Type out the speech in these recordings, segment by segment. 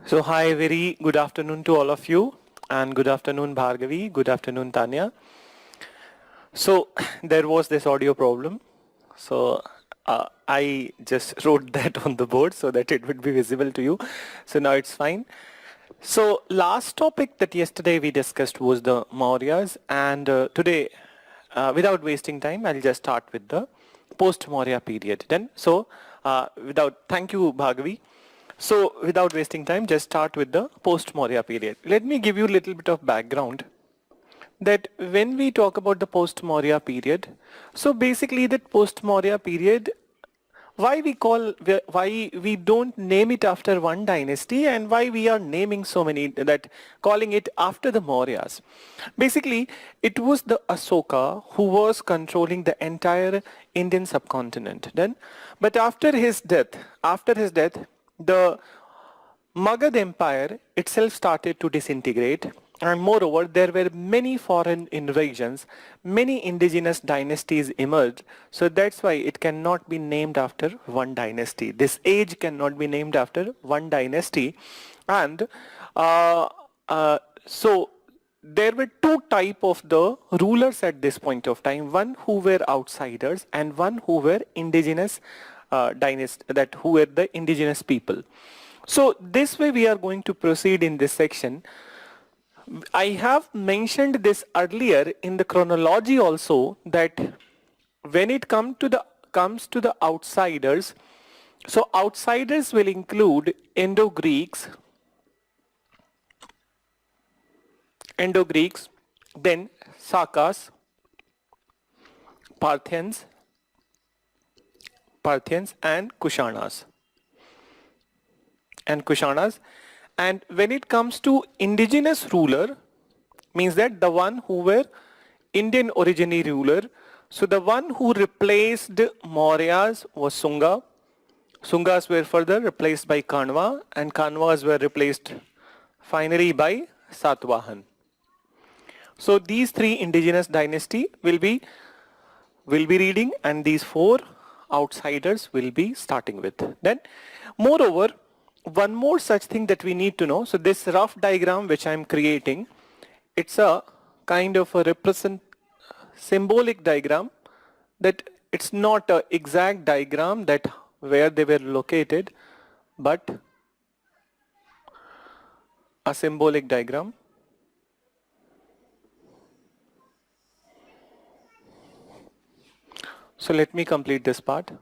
So hi, very good afternoon to all of you, and good afternoon Bhargavi, good afternoon Tanya. So there was this audio problem, so I just wrote that on the board so that it would be visible to you. So now it's fine. So last topic that yesterday we discussed was the Mauryas, and today, without wasting time, I'll just start with the post-Maurya period. Then, so thank you Bhargavi. So without wasting time, just start with the post-Maurya period. Let me give you a little bit of background that when we talk about the post-Maurya period, so basically that post-Maurya period, why we don't name it after one dynasty and why we are naming so many, that calling it after the Mauryas. Basically, it was the Asoka who was controlling the entire Indian subcontinent then, but after his death, the Magad Empire itself started to disintegrate, and moreover there were many foreign invasions, many indigenous dynasties emerged, so that's why it cannot be named after one dynasty. This age cannot be named after one dynasty, and uh, so there were two type of the rulers at this point of time, one who were outsiders and one who were indigenous that who were the indigenous people. So this way we are going to proceed in this section. I have mentioned this earlier in the chronology also, that when it comes to the outsiders, so outsiders will include Indo-Greeks, then Sakas, Parthians, and Kushanas. And when it comes to indigenous ruler, means that the one who were Indian origin ruler. So the one who replaced Mauryas was Sunga. Sungas were further replaced by Kanva, and Kanvas were replaced finally by Satvahan. So these three indigenous dynasty will be reading, and these four outsiders will be starting with. Then moreover, one more such thing that we need to know. So this rough diagram which I am creating, it's a kind of a symbolic diagram, that it's not an exact diagram that where they were located, but a symbolic diagram. So let me complete this part.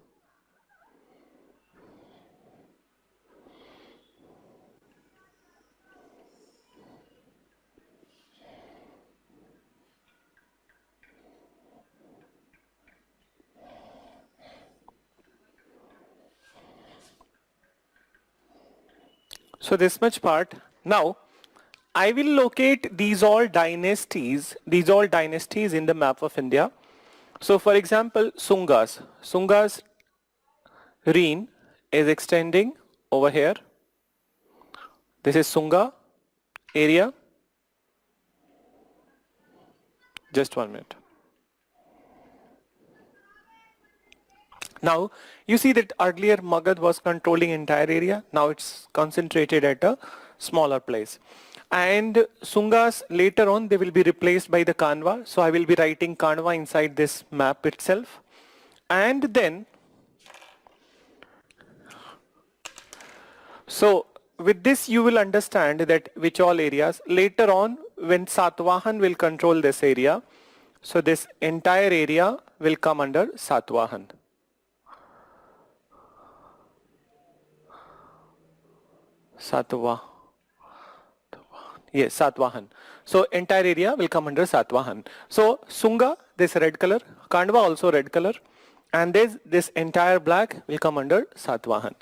So this much part. Now I will locate these all dynasties in the map of India. So for example, Sunga's reign is extending over here. This is Sunga area. Just 1 minute. Now you see that earlier Magad was controlling entire area. Now it's concentrated at a smaller place. And Sungas later on, they will be replaced by the Kanva. So I will be writing Kanva inside this map itself. And then, so with this you will understand that which all areas later on when Satvahan will control this area. So this entire area will come under Satvahan. Yes, Satvahan. So entire area will come under Satvahan. So Sunga, this red color, Kandva also red color, and this entire black will come under Satvahan.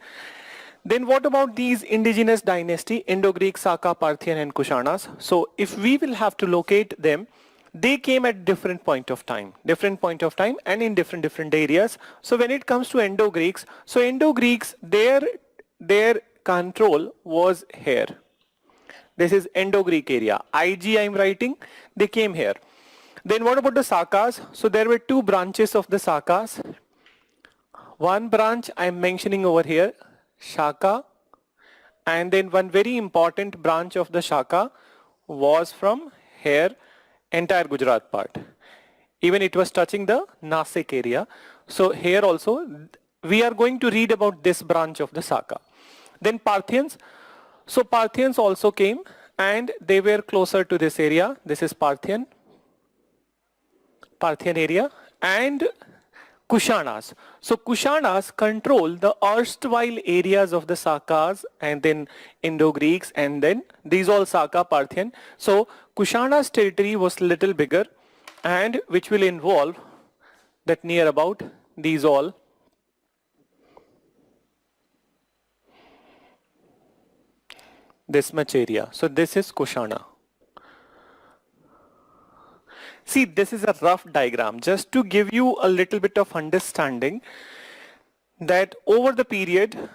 Then what about these indigenous dynasty, Indo-Greek, Saka, Parthian and Kushanas? So if we will have to locate them, they came at different point of time and in different areas. So when it comes to Indo-Greeks, so Indo-Greeks, their control was here. This is Indo-Greek area. IG I am writing, they came here. Then what about the Sakas? So there were two branches of the Sakas. One branch I am mentioning over here, Shaka, and then one very important branch of the Shaka was from here, entire Gujarat part. Even it was touching the Nasik area. So here also we are going to read about this branch of the Saka. Then Parthians. So Parthians also came and they were closer to this area. This is Parthian area, and Kushanas. So Kushanas control the erstwhile areas of the Sakas, and then Indo-Greeks, and then these all Saka, Parthian. So Kushana's territory was little bigger, and which will involve that near about these all this much area. So this is Kushana. See, this is a rough diagram just to give you a little bit of understanding that over the period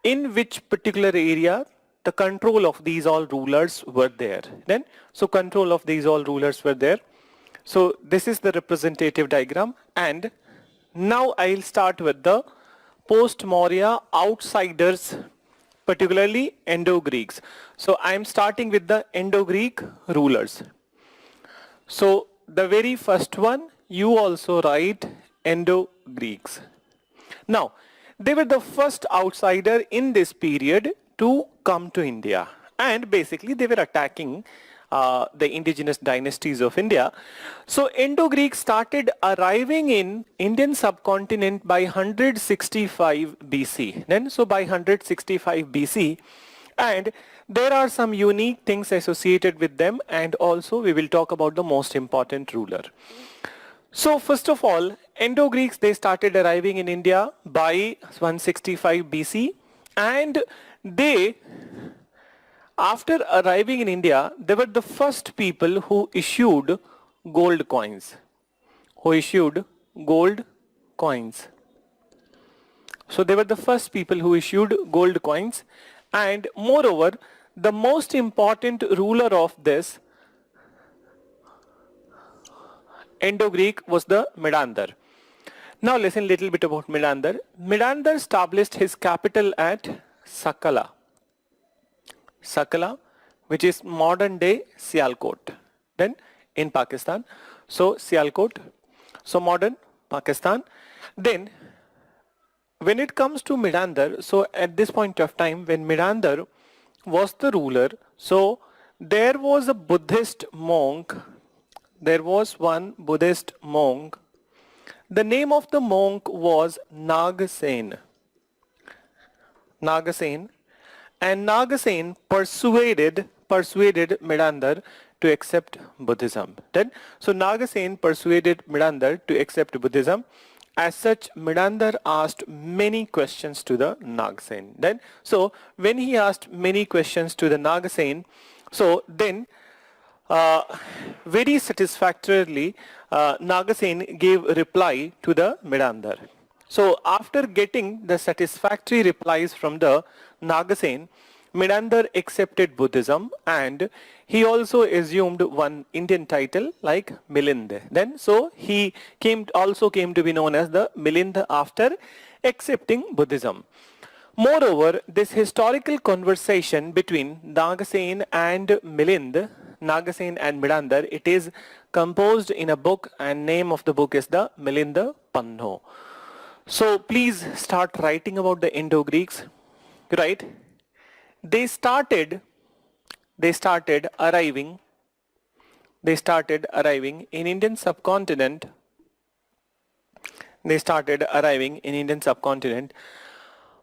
in which particular area the control of these all rulers were there. Then, so control of these all rulers were there. So this is the representative diagram, and now I'll start with the post-Maurya outsiders, particularly Indo-Greeks. So I'm starting with the Indo-Greek rulers. So the very first one, you also write Indo-Greeks. Now, they were the first outsider in this period to come to India, and basically they were attacking the indigenous dynasties of India. So Indo-Greeks started arriving in Indian subcontinent by 165 BC. Then, so by 165 BC, and there are some unique things associated with them, and also we will talk about the most important ruler. So first of all, Indo-Greeks, they started arriving in India by 165 BC, and they, after arriving in India, they were the first people who issued gold coins. So they were the first people who issued gold coins, and moreover, the most important ruler of this Indo-Greek was the Menander. Now listen a little bit about Menander. Menander established his capital at Sakala, which is modern day Sialkot, then in Pakistan. So Sialkot, so modern Pakistan. Then when it comes to Menander, so at this point of time when Menander was the ruler, so there was a Buddhist monk, there was one Buddhist monk. The name of the monk was Nagasen. And Nagasen persuaded Menander to accept Buddhism. Then, so Nagasen persuaded Menander to accept Buddhism. As such, Menander asked many questions to the Nagasen. Then, so when he asked many questions to the Nagasen, so then very satisfactorily Nagasen gave reply to the Menander. So after getting the satisfactory replies from the Nagasen, Menander accepted Buddhism, and he also assumed one Indian title like Milind. Then so he also came to be known as the Milind after accepting Buddhism. Moreover, this historical conversation between Nagasen and Milind, Nagasen and Menander, it is composed in a book, and name of the book is the Milinda Panno. So please start writing about the Indo-Greeks, right? They started arriving in Indian subcontinent. They started arriving in Indian subcontinent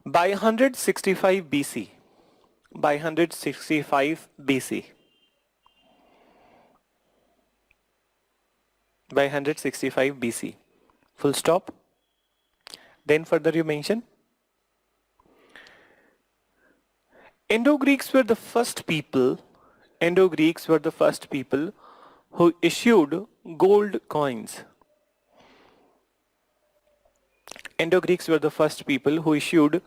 by 165 BC. By 165 BC. By 165 BC. Full stop. Then further you mention Indo-Greeks were the first people who issued gold coins. Indo-Greeks were the first people who issued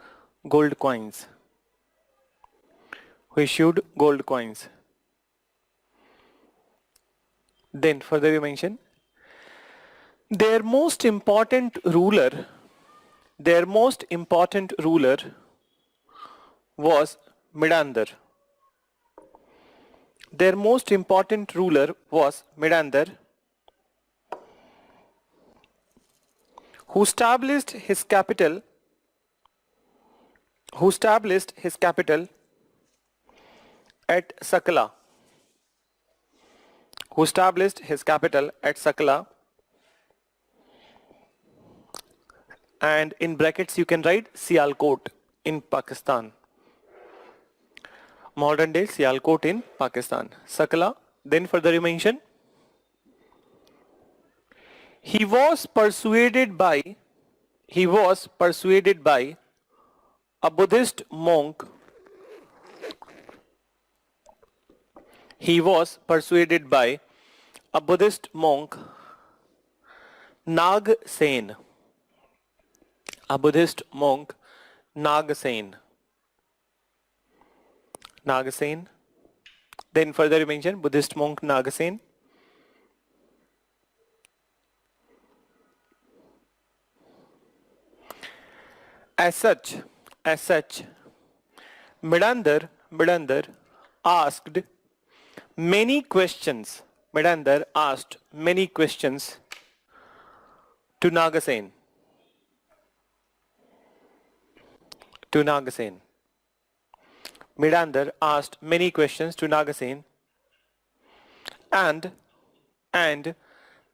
gold coins. Then further you mention Their most important ruler was Menander. Their most important ruler was Menander, who established his capital at Sakala. And in brackets you can write Sialkot in Pakistan. Modern day Sialkot in Pakistan. Sakala. Then further you mention, he was persuaded by a Buddhist monk. He was persuaded by a Buddhist monk, Nagsen. A Buddhist monk, Nagsen. Then further you mention Buddhist monk Nagsen. As such, Menander asked many questions. Menander asked many questions to Nagasen. Menander asked many questions to Nagasen, and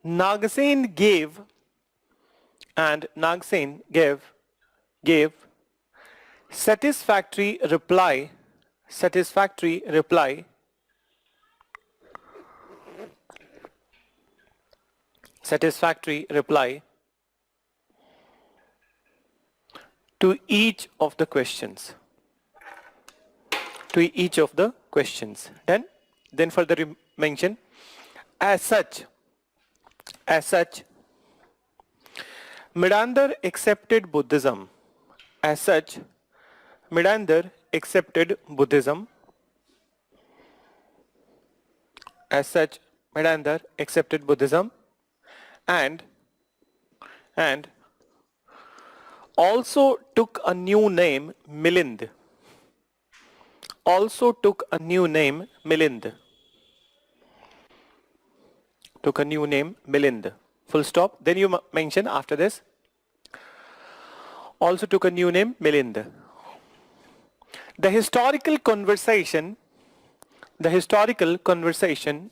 Nagasen gave satisfactory reply to each of the questions. Then further you mention, as such, Menander accepted Buddhism. And also took a new name, Milind. Full stop. Then you mention after this, also took a new name, Milind. The historical conversation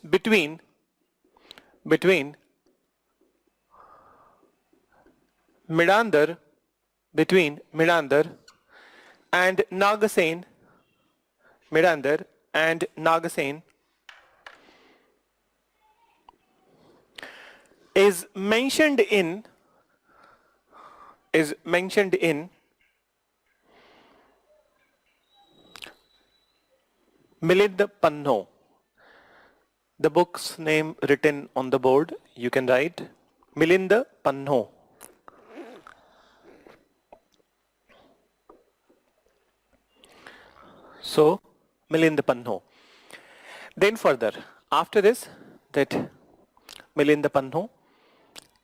between Menander and Nagasen is mentioned in Milind Panno. The book's name written on the board, you can write Milind Panno. So, Milind Panno. Then further, after this, that Milind Panno,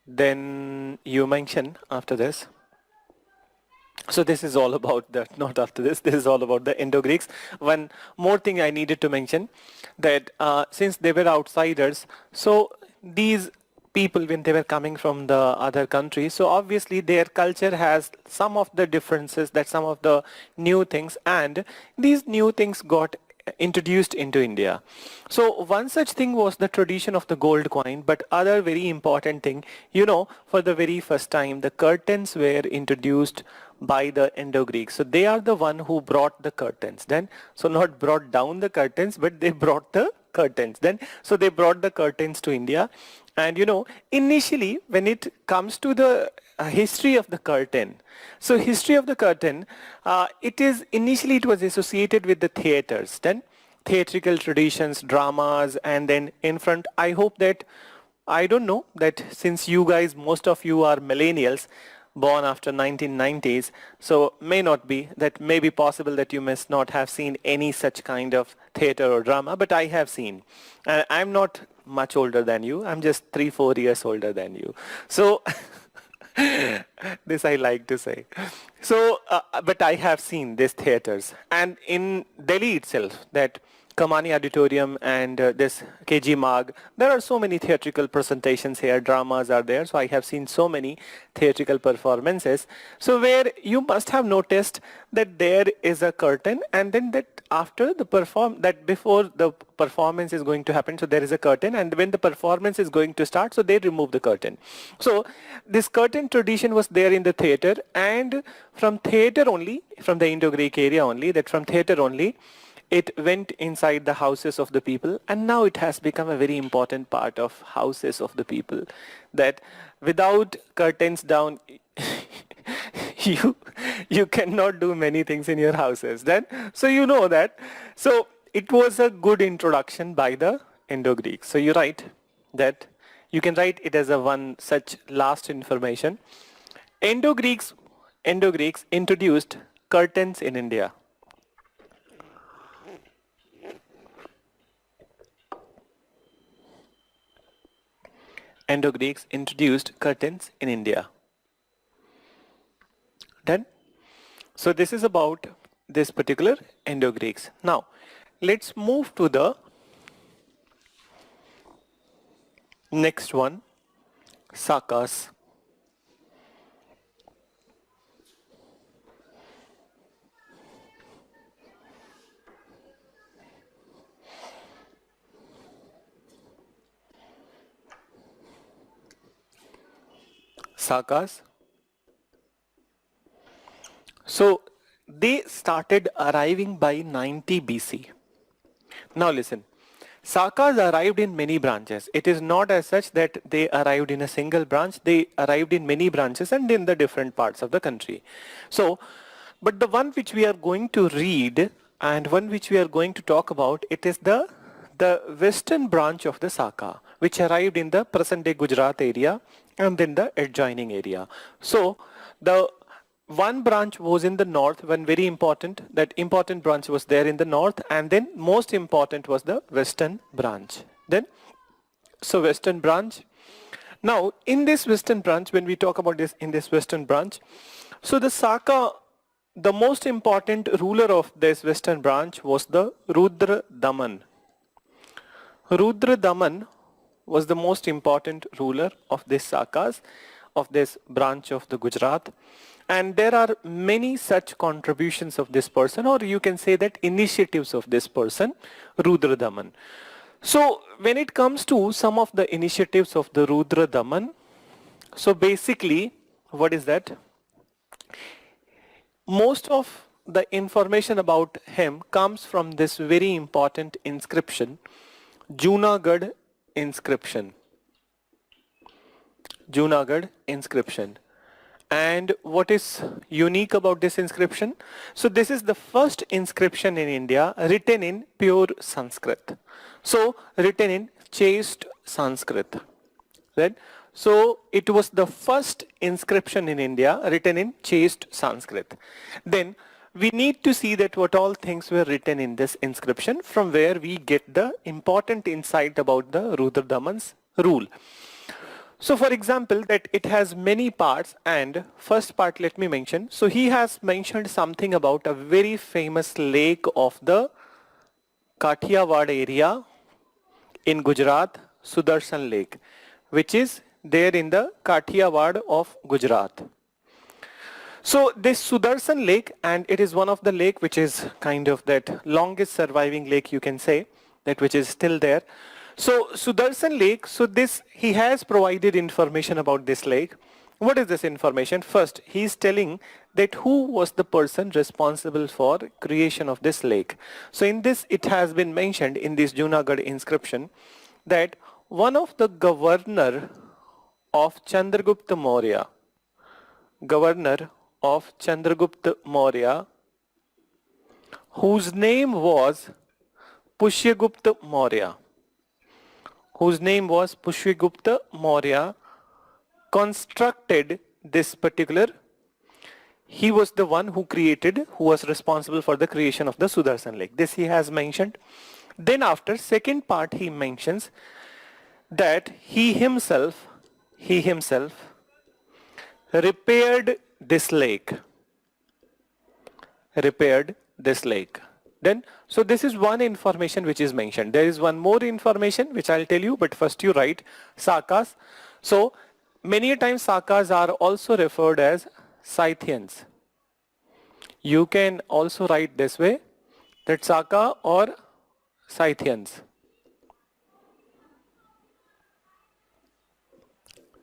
then you mention after this. So this is all about that, not after this is all about the Indo-Greeks. One more thing I needed to mention, that since they were outsiders, so these people, when they were coming from the other countries, so obviously their culture has some of the differences, that some of the new things, and these new things got introduced into India. So one such thing was the tradition of the gold coin, but other very important thing, for the very first time the curtains were introduced by the Indo-Greeks. So they are the one who brought the curtains. Then, so not brought down the curtains, but they brought the curtains. Then, so they brought the curtains to India. And initially when it comes to the history of the curtain, so history of the curtain, it was associated with the theaters, then theatrical traditions, dramas, and then in front, I hope that, I don't know, that since you guys, most of you are millennials, born after 1990s, so may be possible that you must not have seen any such kind of theater or drama, but I have seen. I'm not much older than you. I'm just 3-4 years older than you. So this I like to say. So, but I have seen these theaters, and in Delhi itself, that Kamani Auditorium and this KG Mag, there are so many theatrical presentations here, dramas are there. So I have seen so many theatrical performances. So where you must have noticed that there is a curtain, and then that after the that before the performance is going to happen, so there is a curtain, and when the performance is going to start, so they remove the curtain. So this curtain tradition was there in the theater, and from theater only, from the Indo-Greek area only, that from theater only, it went inside the houses of the people, and now it has become a very important part of houses of the people, that without curtains down, you cannot do many things in your houses then. So you know that. So it was a good introduction by the Indo-Greeks. So you write that, you can write it as a one such last information. Indo-Greeks introduced curtains in India. Indo-Greeks introduced curtains in India. Done? So this is about this particular Indo-Greeks. Now, let's move to the next one, Sakas. Sakas. So they started arriving by 90 BC. Now listen, Sakas arrived in many branches. It is not as such that they arrived in a single branch. They arrived in many branches and in the different parts of the country. So, but the one which we are going to read and one which we are going to talk about, it is the western branch of the Saka, which arrived in the present-day Gujarat area and then the adjoining area. So the one branch was in the north, one very important, that important branch was there in the north, and then most important was the western branch. Then, so western branch. Now in this western branch, when we talk about this in this western branch, so the Saka, the most important ruler of this western branch was the Rudra Daman. Rudra Daman was the most important ruler of this Sakas, of this branch of the Gujarat. And there are many such contributions of this person, or you can say that initiatives of this person, Rudra Daman. So when it comes to some of the initiatives of the Rudra Daman, so basically, what is that? Most of the information about him comes from this very important inscription, Junagadh inscription. Junagadh inscription. And what is unique about this inscription? So this is the first inscription in India written in pure Sanskrit. So written in chaste Sanskrit. Right? So it was the first inscription in India written in chaste Sanskrit. Then we need to see that what all things were written in this inscription, from where we get the important insight about the Rudra Daman's rule. So for example, that it has many parts, and first part let me mention. So he has mentioned something about a very famous lake of the Kathiawad area in Gujarat, Sudarshan Lake, which is there in the Kathiawad of Gujarat. So this Sudarshan Lake, and it is one of the lake which is kind of that longest surviving lake, you can say, that which is still there. So Sudarshan Lake, so this, he has provided information about this lake. What is this information? First, he is telling that who was the person responsible for creation of this lake. So in this, it has been mentioned in this Junagadh inscription that one of the governor of Chandragupta Maurya, governor of Chandragupta Maurya, whose name was Pushyagupta Maurya, Maurya, constructed this particular, he was the one who created, who was responsible for the creation of the Sudarshan Lake. This he has mentioned. Then after second part he mentions that he himself repaired this lake. Repaired this lake. Then, so this is one information which is mentioned. There is one more information which I'll tell you, but first you write Sakas. So many times Sakas are also referred as Scythians. You can also write this way, that Saka or Scythians.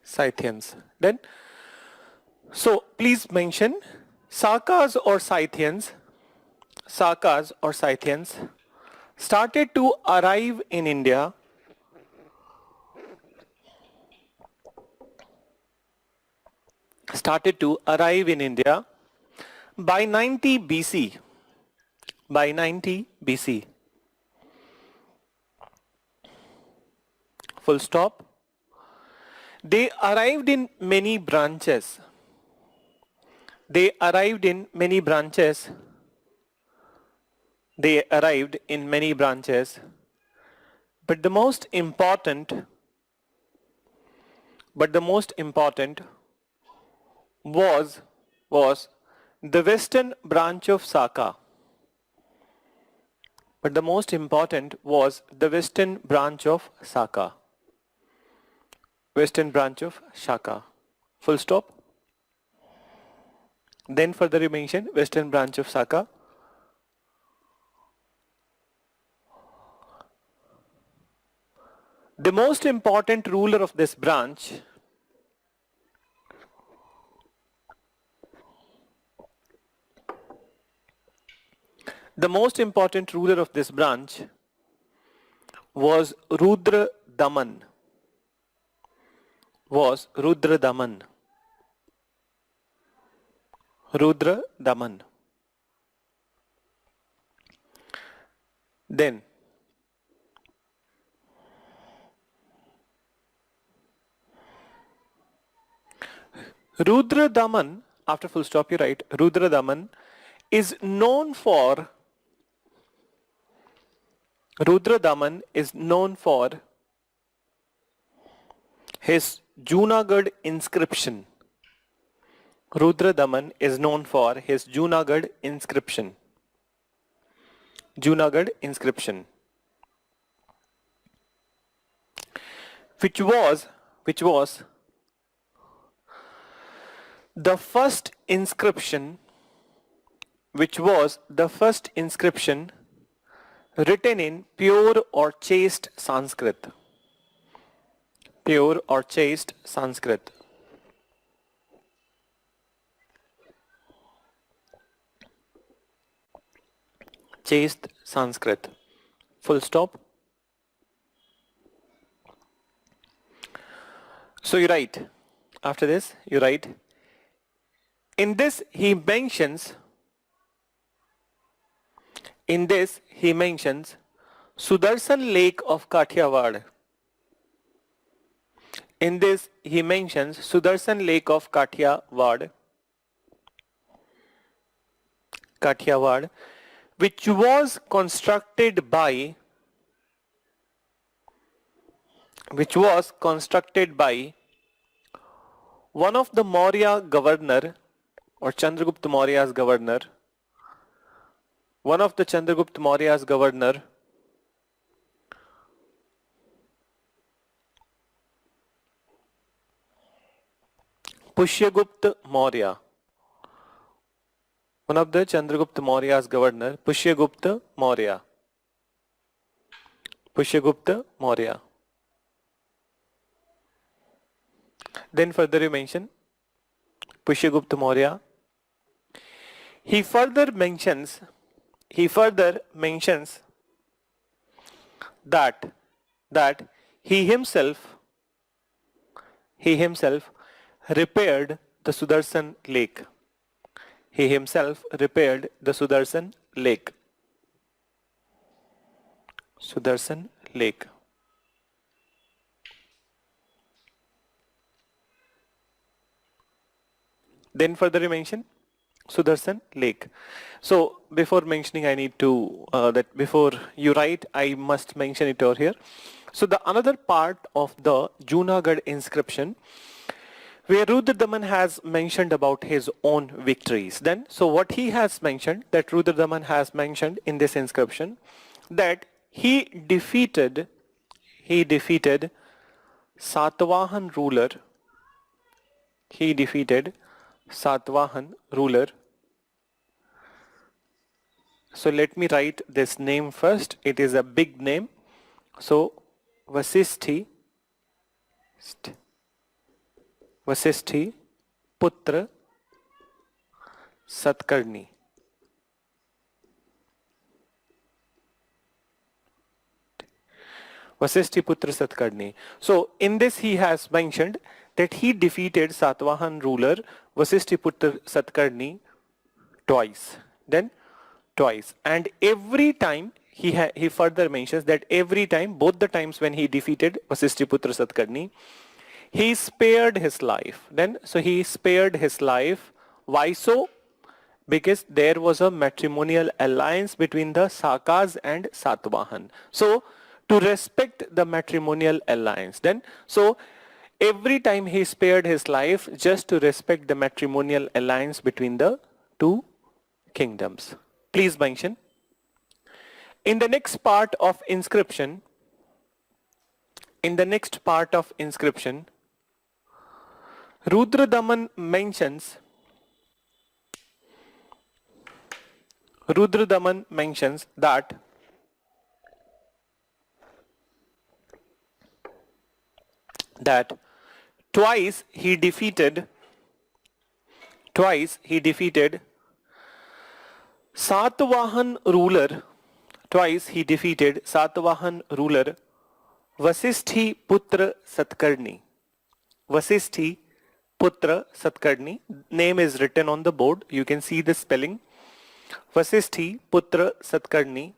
Scythians. Then, so please mention Sakas or Scythians started to arrive in India by 90 BC. By 90 BC. Full stop. They arrived in many branches. They arrived in many branches. But the most important was the western branch of Saka. But the most important was the western branch of Saka. Western branch of Shaka. Full stop. Then further you mention western branch of Saka. The most important ruler of this branch was Rudra Daman. Rudra Daman. Then Rudra Daman, after full stop you write, Rudra Daman is known for his Junagadh inscription. Rudra Daman is known for his Junagadh inscription. Which was the first inscription written in pure or chaste Sanskrit. Chaste Sanskrit. Full stop. So you write, after this you write, in this he mentions Sudarshan Lake of Kathiawad. Which was constructed by one of the Maurya governor or Chandragupta Maurya's governor, Pushyagupta Maurya. One of the Chandragupta Maurya's governor, Pushyagupta Maurya. Then further you mention Pushyagupta Maurya. He further mentions that he himself repaired the Sudarshan Lake. Sudarshan Lake. Then further you mention Sudarshan Lake. So before mentioning, I need to, that before you write, I must mention it over here. So the another part of the Junagadh inscription where Rudradaman has mentioned about his own victories. Then, so what he has mentioned, that Rudradaman has mentioned in this inscription, that he defeated Satavahan ruler, he defeated Satavahan ruler. So let me write this name first. It is a big name. So Vasisthi Putra Satkarni. Vasisthi Putra Satkarni. So in this he has mentioned that he defeated Satavahan ruler Vasisthi Putra Satkarni twice. Then twice. And every time he further mentions that every time, both the times when he defeated Vasisthi Putra Satkarni, he spared his life. Then, so he spared his life. Why so? Because there was a matrimonial alliance between the Sakas and Satavahan. So, to respect the matrimonial alliance. Then, so every time he spared his life just to respect the matrimonial alliance between the two kingdoms. Please mention. In the next part of inscription, Rudradaman mentions that twice he defeated Satavahan ruler Vasisthi Putra Satkarni. Vasisthi Putra Satkarni. Name is written on the board. You can see the spelling. Vasisthi Putra Satkarni.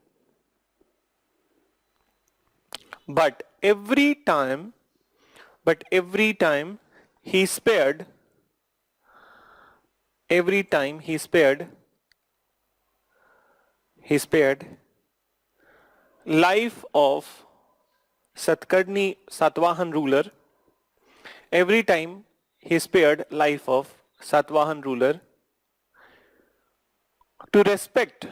But every time he spared life of Satavahan ruler. Every time he spared life of Satavahan ruler to respect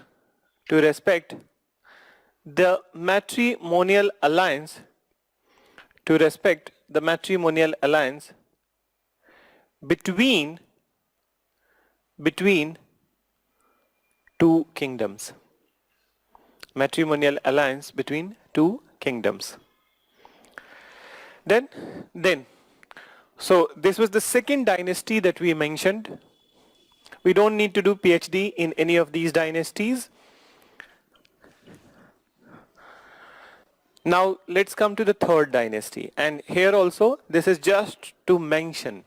the matrimonial alliance, between two kingdoms. Matrimonial alliance between two kingdoms. Then, so this was the second dynasty that we mentioned. We don't need to do PhD in any of these dynasties. Now let's come to the third dynasty, and here also this is just to mention.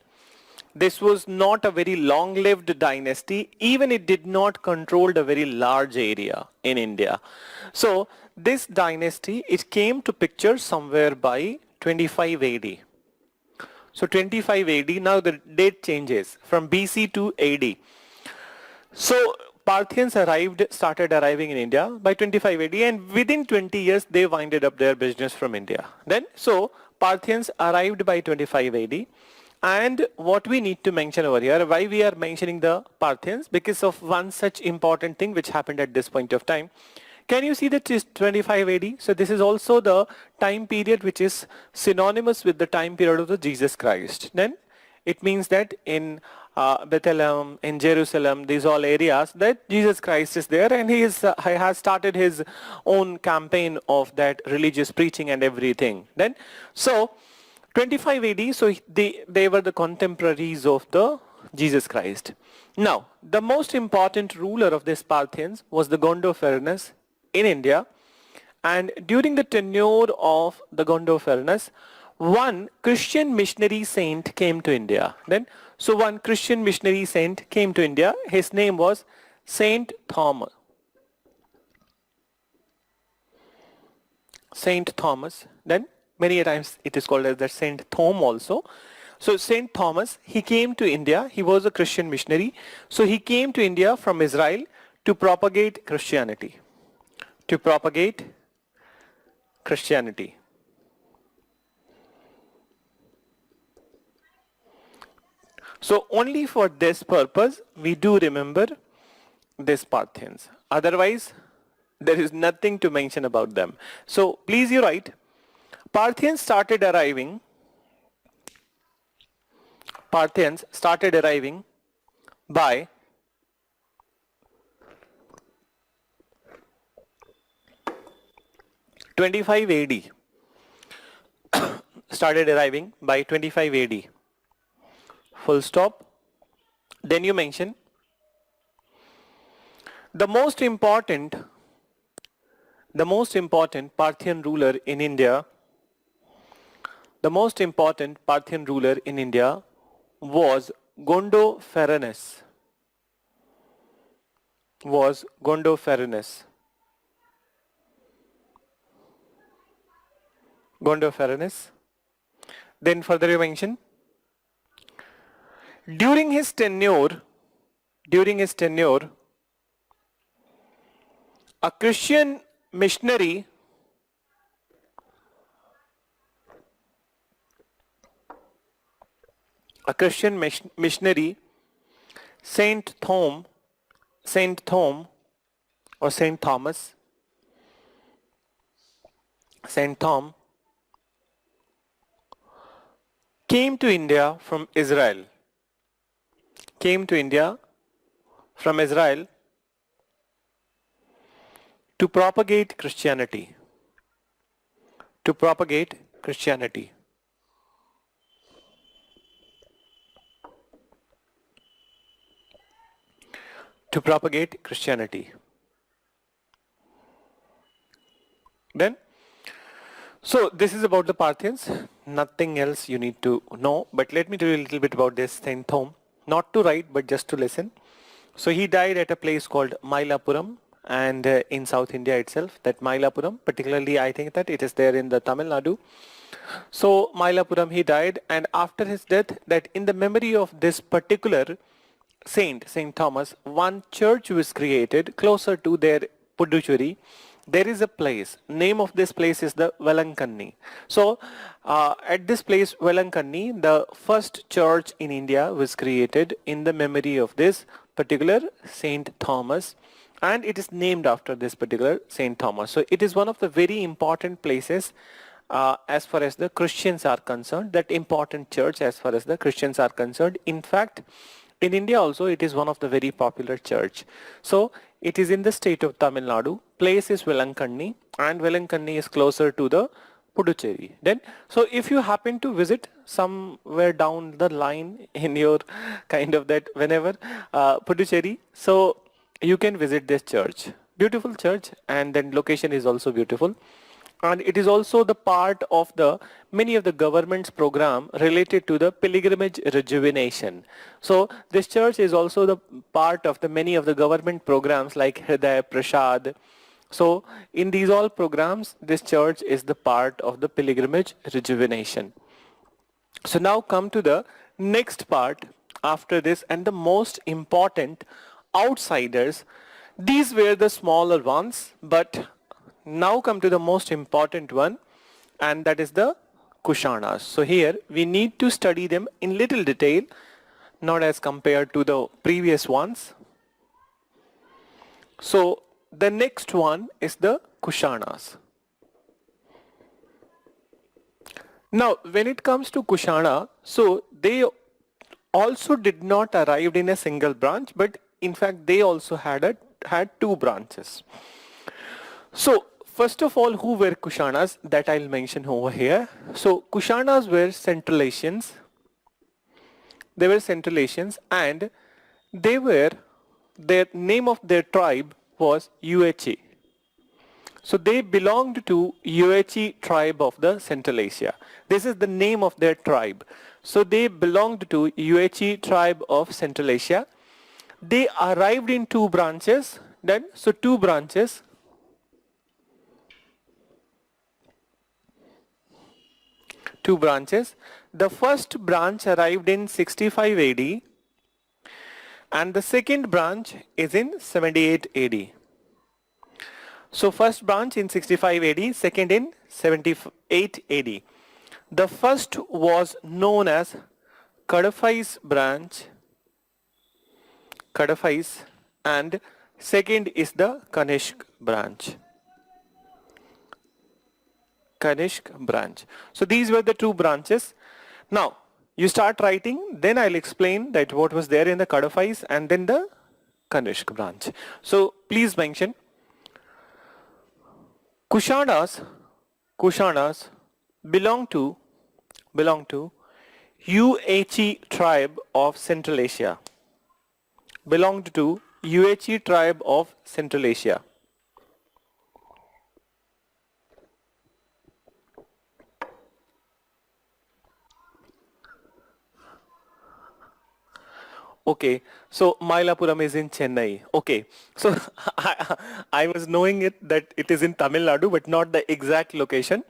This was not a very long-lived dynasty, even it did not control a very large area in India. So this dynasty, it came to picture somewhere by 25 AD. So 25 AD, now the date changes from BC to AD. So Parthians started arriving in India by 25 AD, and within 20 years they winded up their business from India. Then, so Parthians arrived by 25 AD. And what we need to mention over here, why we are mentioning the Parthians, because of one such important thing which happened at this point of time. Can you see that it is 25 AD? So this is also the time period which is synonymous with the time period of the Jesus Christ. Then it means that in Bethlehem, in Jerusalem, these all areas, that Jesus Christ is there, and he has started his own campaign of that religious preaching and everything. Then, so 25 AD, so they were the contemporaries of the Jesus Christ. Now, the most important ruler of these Parthians was the Gondophares in India, and during the tenure of the Gondophares, one Christian missionary saint came to India. Then, so one Christian missionary saint came to India. His name was Saint Thomas. Saint Thomas. Then many times it is called as the Saint Thom also. So Saint Thomas, he came to India. He was a Christian missionary. So he came to India from Israel to propagate Christianity. So only for this purpose we do remember these Parthians. Otherwise, there is nothing to mention about them. So please you write, Parthians started arriving by 25 AD. Started arriving by 25 AD. Full stop. Then you mention the most important Parthian ruler in India, was Gondopharenus. Then further you mention, during his tenure, a Christian missionary Saint Thom or Saint Thomas, came to India from Israel to propagate Christianity. Then, so this is about the Parthians. Nothing else you need to know, but let me tell you a little bit about this Saint Thom. Not to write, but just to listen. So he died at a place called Mailapuram, and in South India itself. That Mailapuram, particularly I think that it is there in the Tamil Nadu. So Mailapuram he died, and after his death, that in the memory of this particular Saint Thomas, one church was created closer to their Puducherry. There is a place, name of this place is the Velankanni. So at this place Velankanni, the first church in India was created in the memory of this particular Saint Thomas, and it is named after this particular Saint Thomas. So it is one of the very important places as far as the Christians are concerned, that important church as far as the Christians are concerned. In fact, in India also it is one of the very popular church. So it is in the state of Tamil Nadu. Place is Velankanni, and Velankanni is closer to the Puducherry. Then, so if you happen to visit somewhere down the line in your kind of that whenever Puducherry, so you can visit this church. Beautiful church, and then location is also beautiful. And it is also the part of the many of the government's program related to the pilgrimage rejuvenation. So this church is also the part of the many of the government programs like Hridaya Prasad. So in these all programs, this church is the part of the pilgrimage rejuvenation. So now come to the next part after this, and the most important outsiders. These were the smaller ones, but now come to the most important one, and that is the Kushanas. So here we need to study them in little detail, not as compared to the previous ones. So the next one is the Kushanas. Now when it comes to Kushana, so they also did not arrive in a single branch, but in fact they also had two branches. So first of all, who were Kushanas? That I'll mention over here. So Kushanas were Central Asians. They were Central Asians, and their name of their tribe was Yuechi. So they belonged to Yuechi tribe of the Central Asia. This is the name of their tribe. So they belonged to Yuechi tribe of Central Asia. They arrived in two branches. Then, so two branches. The first branch arrived in 65 AD, and the second branch is in 78 AD. So first branch in 65 AD, second in 78 AD. The first was known as Kadafais branch, Kadafais, and second is the Kanishk branch. Kanishk branch. So these were the two branches. Now you start writing, then I'll explain that what was there in the Kadafais and then the Kanishk branch. So please mention Kushanas belong to Uachi tribe of Central Asia. Belonged to Uachi tribe of Central Asia. Okay, so Mailapuram is in Chennai. Okay, so I was knowing it that it is in Tamil Nadu, but not the exact location.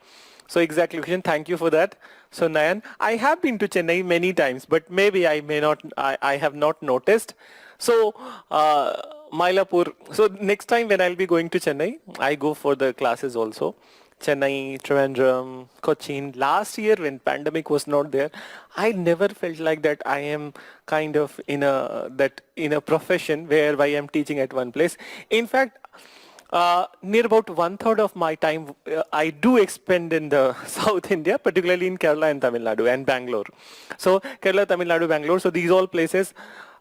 So exact location, thank you for that. So Nayan, I have been to Chennai many times, but maybe I may not, I have not noticed. So Mailapur, so next time when I'll be going to Chennai, I go for the classes also. Chennai, Trivandrum, Cochin. Last year when pandemic was not there, I never felt like that I am kind of in a profession where I am teaching at one place. In fact, near about 1/3 of my time I do expend in the South India, particularly in Kerala and Tamil Nadu and Bangalore. So Kerala, Tamil Nadu, Bangalore. So these all places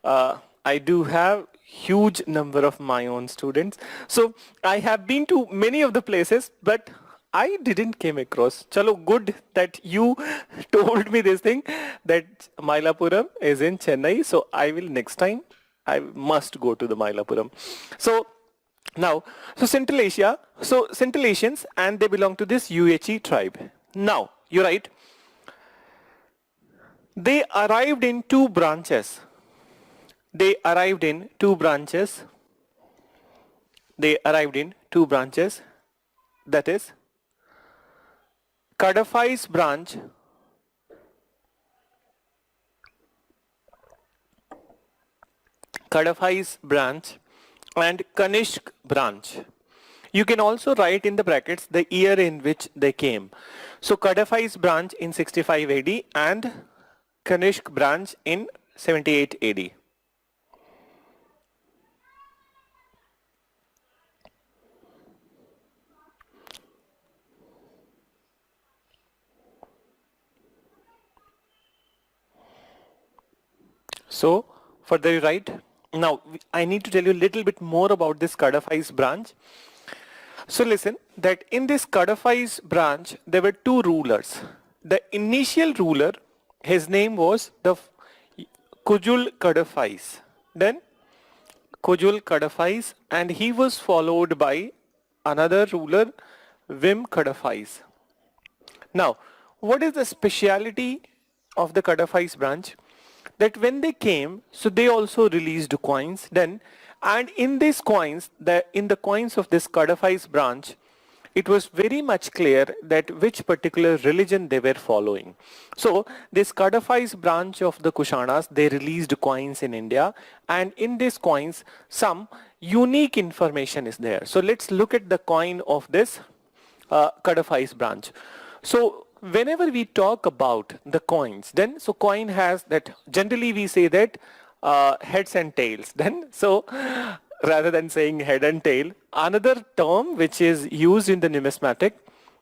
I do have huge number of my own students. So I have been to many of the places, but I didn't came across. Chalo, good that you told me this thing that Mailapuram is in Chennai. So I will next time, I must go to the Mailapuram. So now, so Central Asia, so Central Asians and they belong to this Uachi tribe. Now, you're right. They arrived in two branches. They arrived in two branches. They arrived in two branches. That is Kadafais branch and Kanishk branch. You can also write in the brackets the year in which they came. So Kadafais branch in 65 AD and Kanishk branch in 78 AD. So further you write. Now I need to tell you a little bit more about this Kadafais branch. So listen that in this Kadafais branch there were two rulers. The initial ruler, his name was the Kujul Kadafais. Then Kujul Kadafais, and he was followed by another ruler, Vim Kadafais. Now, what is the speciality of the Kadafais branch? That when they came, so they also released coins then, and in these coins, in the coins of this Kadafais branch, it was very much clear that which particular religion they were following. So this Kadafais branch of the Kushanas, they released coins in India, and in these coins some unique information is there. So let's look at the coin of this Kadafais branch. So whenever we talk about the coins, then so coin has that, generally we say that heads and tails. Then so rather than saying head and tail, another term which is used in the numismatic,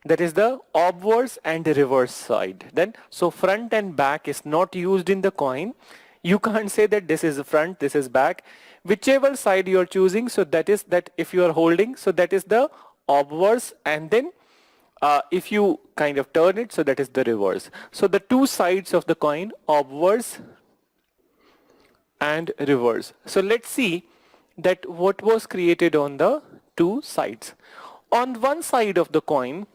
that is the obverse and the reverse side. Then so front and back is not used in the coin. You can't say that this is front, this is back. Whichever side you are choosing, so that is that if you are holding, so that is the obverse, and then if you kind of turn it, so that is the reverse. So the two sides of the coin, obverse and reverse. So let's see that what was created on the two sides. On one side of the coin,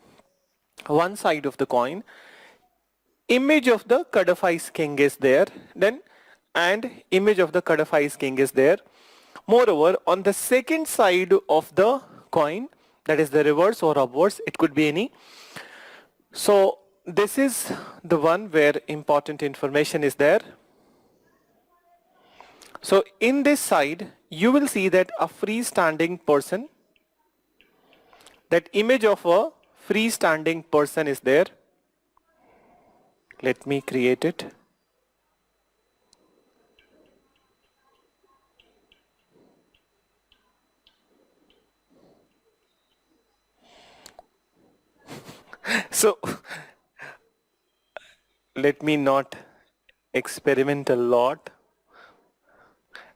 image of the Kadafais king is there, then and image of the Kadafais king is there. Moreover, on the second side of the coin, that is the reverse or obverse, it could be any. So this is the one where important information is there. So in this side, you will see that a freestanding person, that image of a freestanding person is there. Let me create it. So let me not experiment a lot.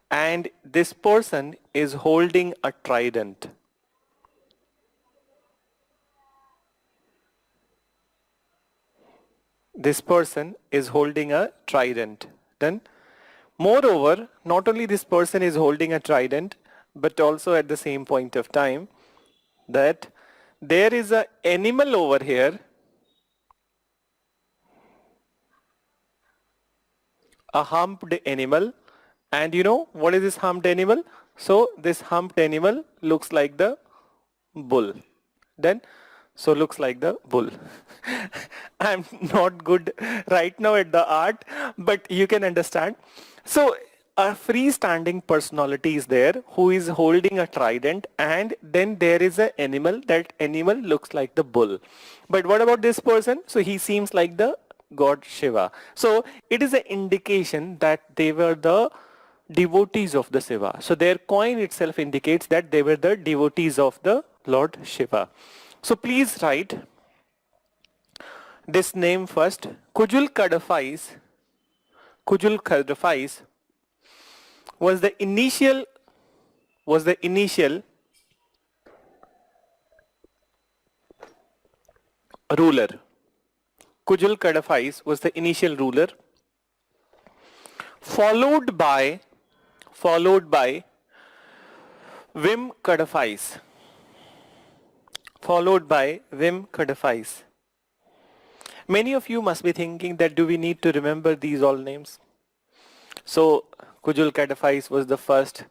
And this person is holding a trident. This person is holding a trident. Then, moreover, not only this person is holding a trident, but also at the same point of time that there is an animal over here, a humped animal. And you know what is this humped animal? So this humped animal looks like the bull. Then so looks like the bull. I'm not good right now at the art, but you can understand. So a freestanding personality is there who is holding a trident, and then there is an animal. That animal looks like the bull. But what about this person? So he seems like the god Shiva. So it is an indication that they were the devotees of the Shiva. So their coin itself indicates that they were the devotees of the Lord Shiva. So please write this name first. Kujul Kadafais was the initial ruler. Kujul Kadafais was the initial ruler, followed by Vim Kadafais. Followed by Vim Kadafais. Many of you must be thinking that do we need to remember these all names? So Kujul Kadafais was the first,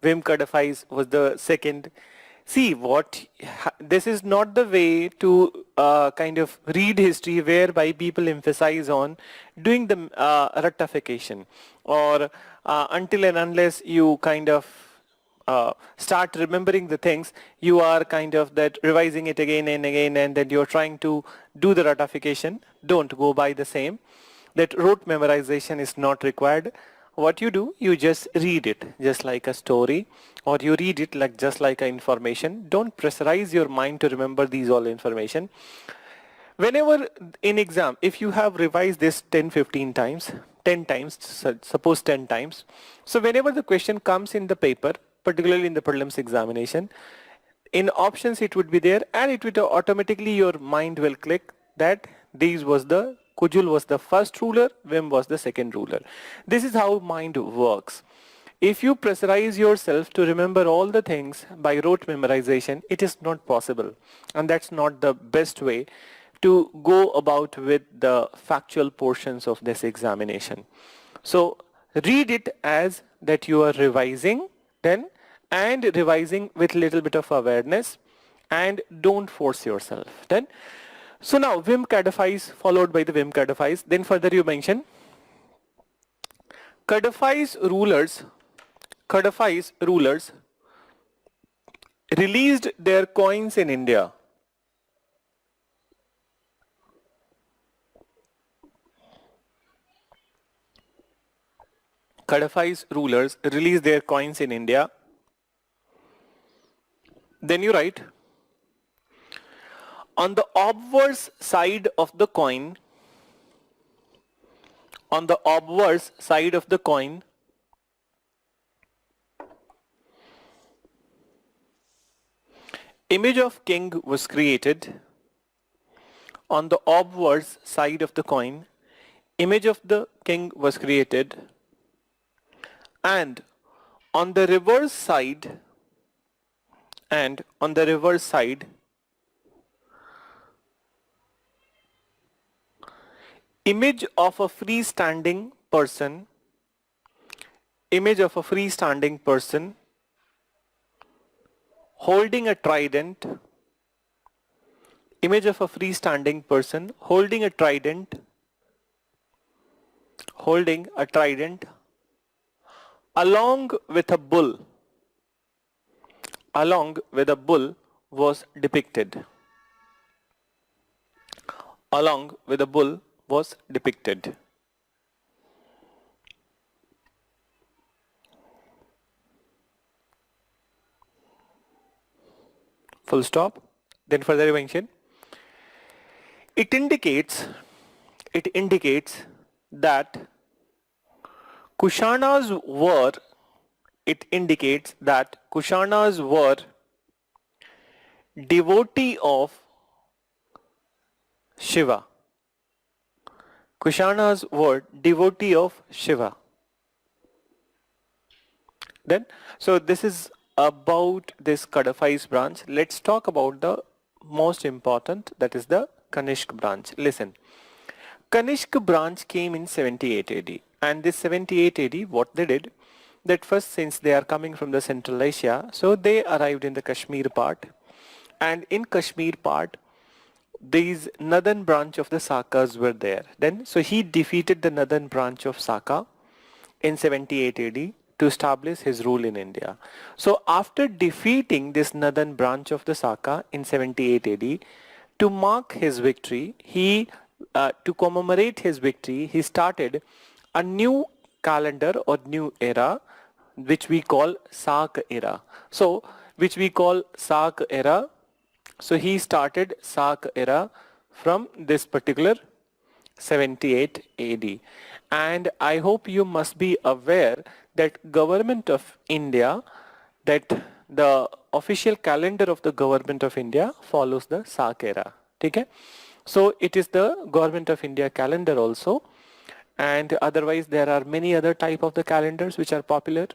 Vim Kadafais was the second. See this is not the way to kind of read history whereby people emphasize on doing the rectification, or until and unless you kind of start remembering the things, you are kind of that revising it again and again, and then you're trying to do the ratification. Don't go by the same. That rote memorization is not required. What you do, you just read it just like a story, or you read it like just like a information. Don't pressurize your mind to remember these all information. Whenever in exam, if you have revised this 10-15 times, 10 times, suppose 10 times, so whenever the question comes in the paper, particularly in the prelims examination, in options it would be there, and it would automatically, your mind will click that these was the Kujul was the first ruler, Vim was the second ruler. This is how mind works. If you pressurize yourself to remember all the things by rote memorization, it is not possible, and that's not the best way to go about with the factual portions of this examination. So read it as that you are revising then, and revising with little bit of awareness, and don't force yourself then. So now Vim Kadafais followed by the Vim Kadafais. Then further you mention Kadafais rulers released their coins in India. Kadafais rulers released their coins in India. Then you write, on the obverse side of the coin, image of king was created. On the obverse side of the coin, image of the king was created, and on the reverse side, image of a freestanding person, holding a trident, image of a freestanding person holding a trident, along with a bull, was depicted. Full stop. Then further you mention, It indicates that Kushanas were devotee of Shiva. Kushanas were devotee of Shiva. Then, so this is about this Kadaphi's branch. Let's talk about the most important, that is the Kanishk branch. Listen, Kanishk branch came in 78 AD, and this 78 AD, what they did, that first, since they are coming from the Central Asia, so they arrived in the Kashmir part, and in Kashmir part, these northern branch of the Sakas were there. Then, so he defeated the northern branch of Saka in 78 AD to establish his rule in India. So after defeating this northern branch of the Saka in 78 AD, to mark his victory, to commemorate his victory, he started a new calendar or new era, which we call Sak era. So, which we call Sak era. So he started Sak era from this particular 78 AD. And I hope you must be aware that government of India, that the official calendar of the government of India follows the Sak era. Okay? So it is the government of India calendar also. And otherwise there are many other type of the calendars which are popular.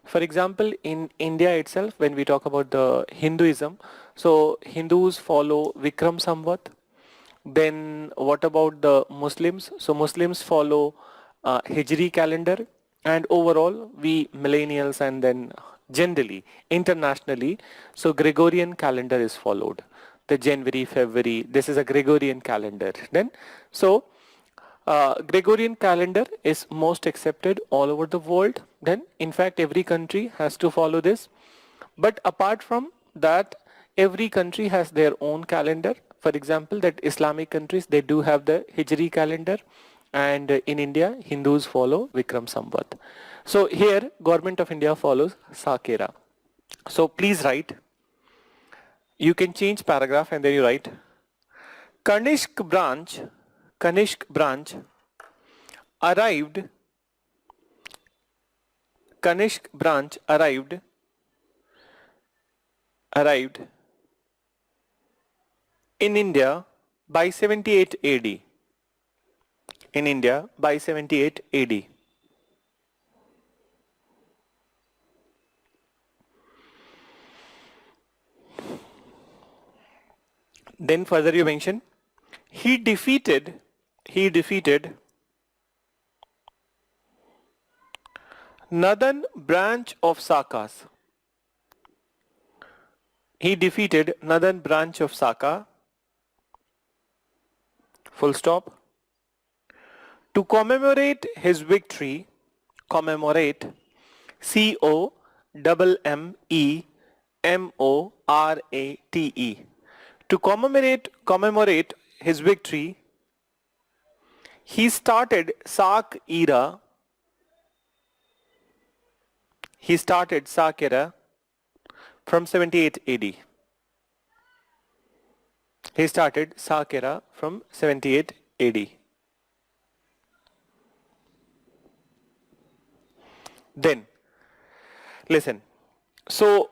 For example, in India itself, when we talk about the Hinduism, so Hindus follow Vikram Samvat. Then what about the Muslims? So Muslims follow Hijri calendar, and overall we millennials, and then generally internationally, so Gregorian calendar is followed. The January, February, this is a Gregorian calendar. Then so Gregorian calendar is most accepted all over the world. Then in fact every country has to follow this. But apart from that, every country has their own calendar. For example, that Islamic countries, they do have the Hijri calendar, and in India Hindus follow Vikram Samvat. So here government of India follows Sakera. So please write, you can change paragraph and then you write Kanishk branch arrived Kanishk branch arrived in India by 78 AD. In India by 78 AD. Then further you mention he defeated northern branch of Sakas. He defeated northern branch of Saka, full stop. To commemorate his victory, commemorate, COMMEMORATE. To commemorate his victory, he started Sak era. He started Sak era from 78 AD. He started Sak era from 78 AD. Then, listen. So,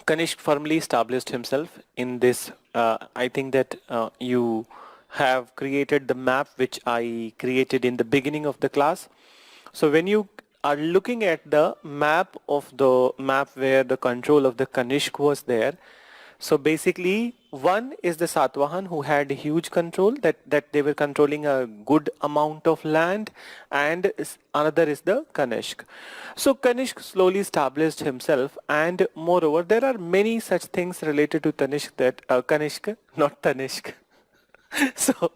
Kanishk firmly established himself in this. I think that you have created the map which I created in the beginning of the class. So when you are looking at the map where the control of the Kanishk was there, so basically one is the Satvahan, who had huge control, that they were controlling a good amount of land, and another is the Kanishk. So Kanishk slowly established himself, and moreover there are many such things related to Kanishk, not Tanishk. So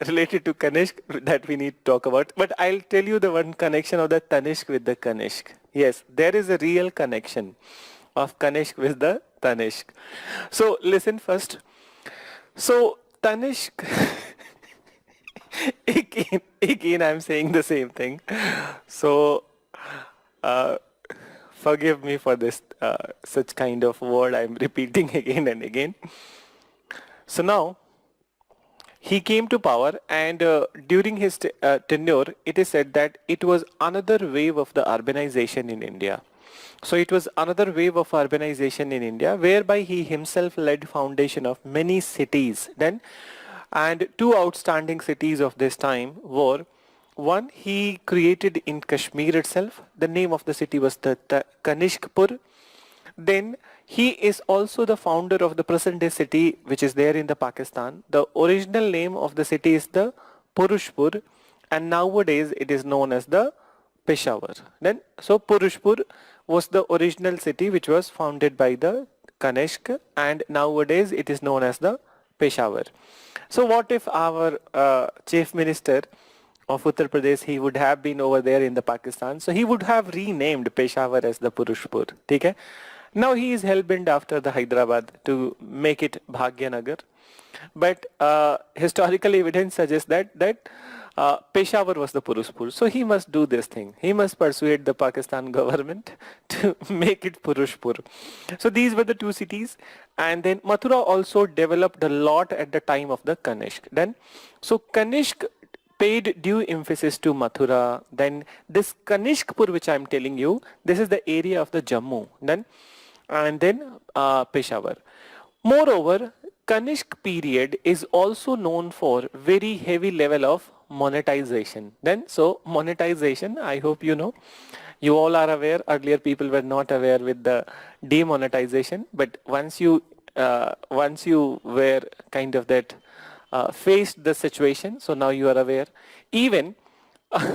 related to Kanishk that we need to talk about, but I'll tell you the one connection of the Tanishk with the Kanishk. Yes, there is a real connection of Kanishk with the Tanishk. So listen first. So Tanishk, again I'm saying the same thing. So forgive me for this such kind of word I'm repeating again and again. So now he came to power, and during his tenure, it is said that it was another wave of the urbanization in India. So it was another wave of urbanization in India, whereby he himself led foundation of many cities. Then, and two outstanding cities of this time were, one he created in Kashmir itself. The name of the city was the Kanishkpur. Then he is also the founder of the present day city which is there in the Pakistan. The original name of the city is the Purushpur, and nowadays it is known as the Peshawar. Then so Purushpur was the original city which was founded by the Kanishk, and nowadays it is known as the Peshawar. So what if our chief minister of Uttar Pradesh, he would have been over there in the Pakistan, so he would have renamed Peshawar as the Purushpur. Okay? Now he is hell-bent after the Hyderabad to make it Bhagyanagar. But historical evidence suggests that Peshawar was the Purushpur. So he must do this thing. He must persuade the Pakistan government to make it Purushpur. So these were the two cities. And then Mathura also developed a lot at the time of the Kanishk. Then, so Kanishk paid due emphasis to Mathura. Then this Kanishkpur which I am telling you, this is the area of the Jammu. And then Peshawar. Moreover, Kanishk period is also known for very heavy level of monetization. Then, so monetization, I hope you know. You all are aware. Earlier, people were not aware with the demonetization, but once you were kind of that faced the situation, so now you are aware. Even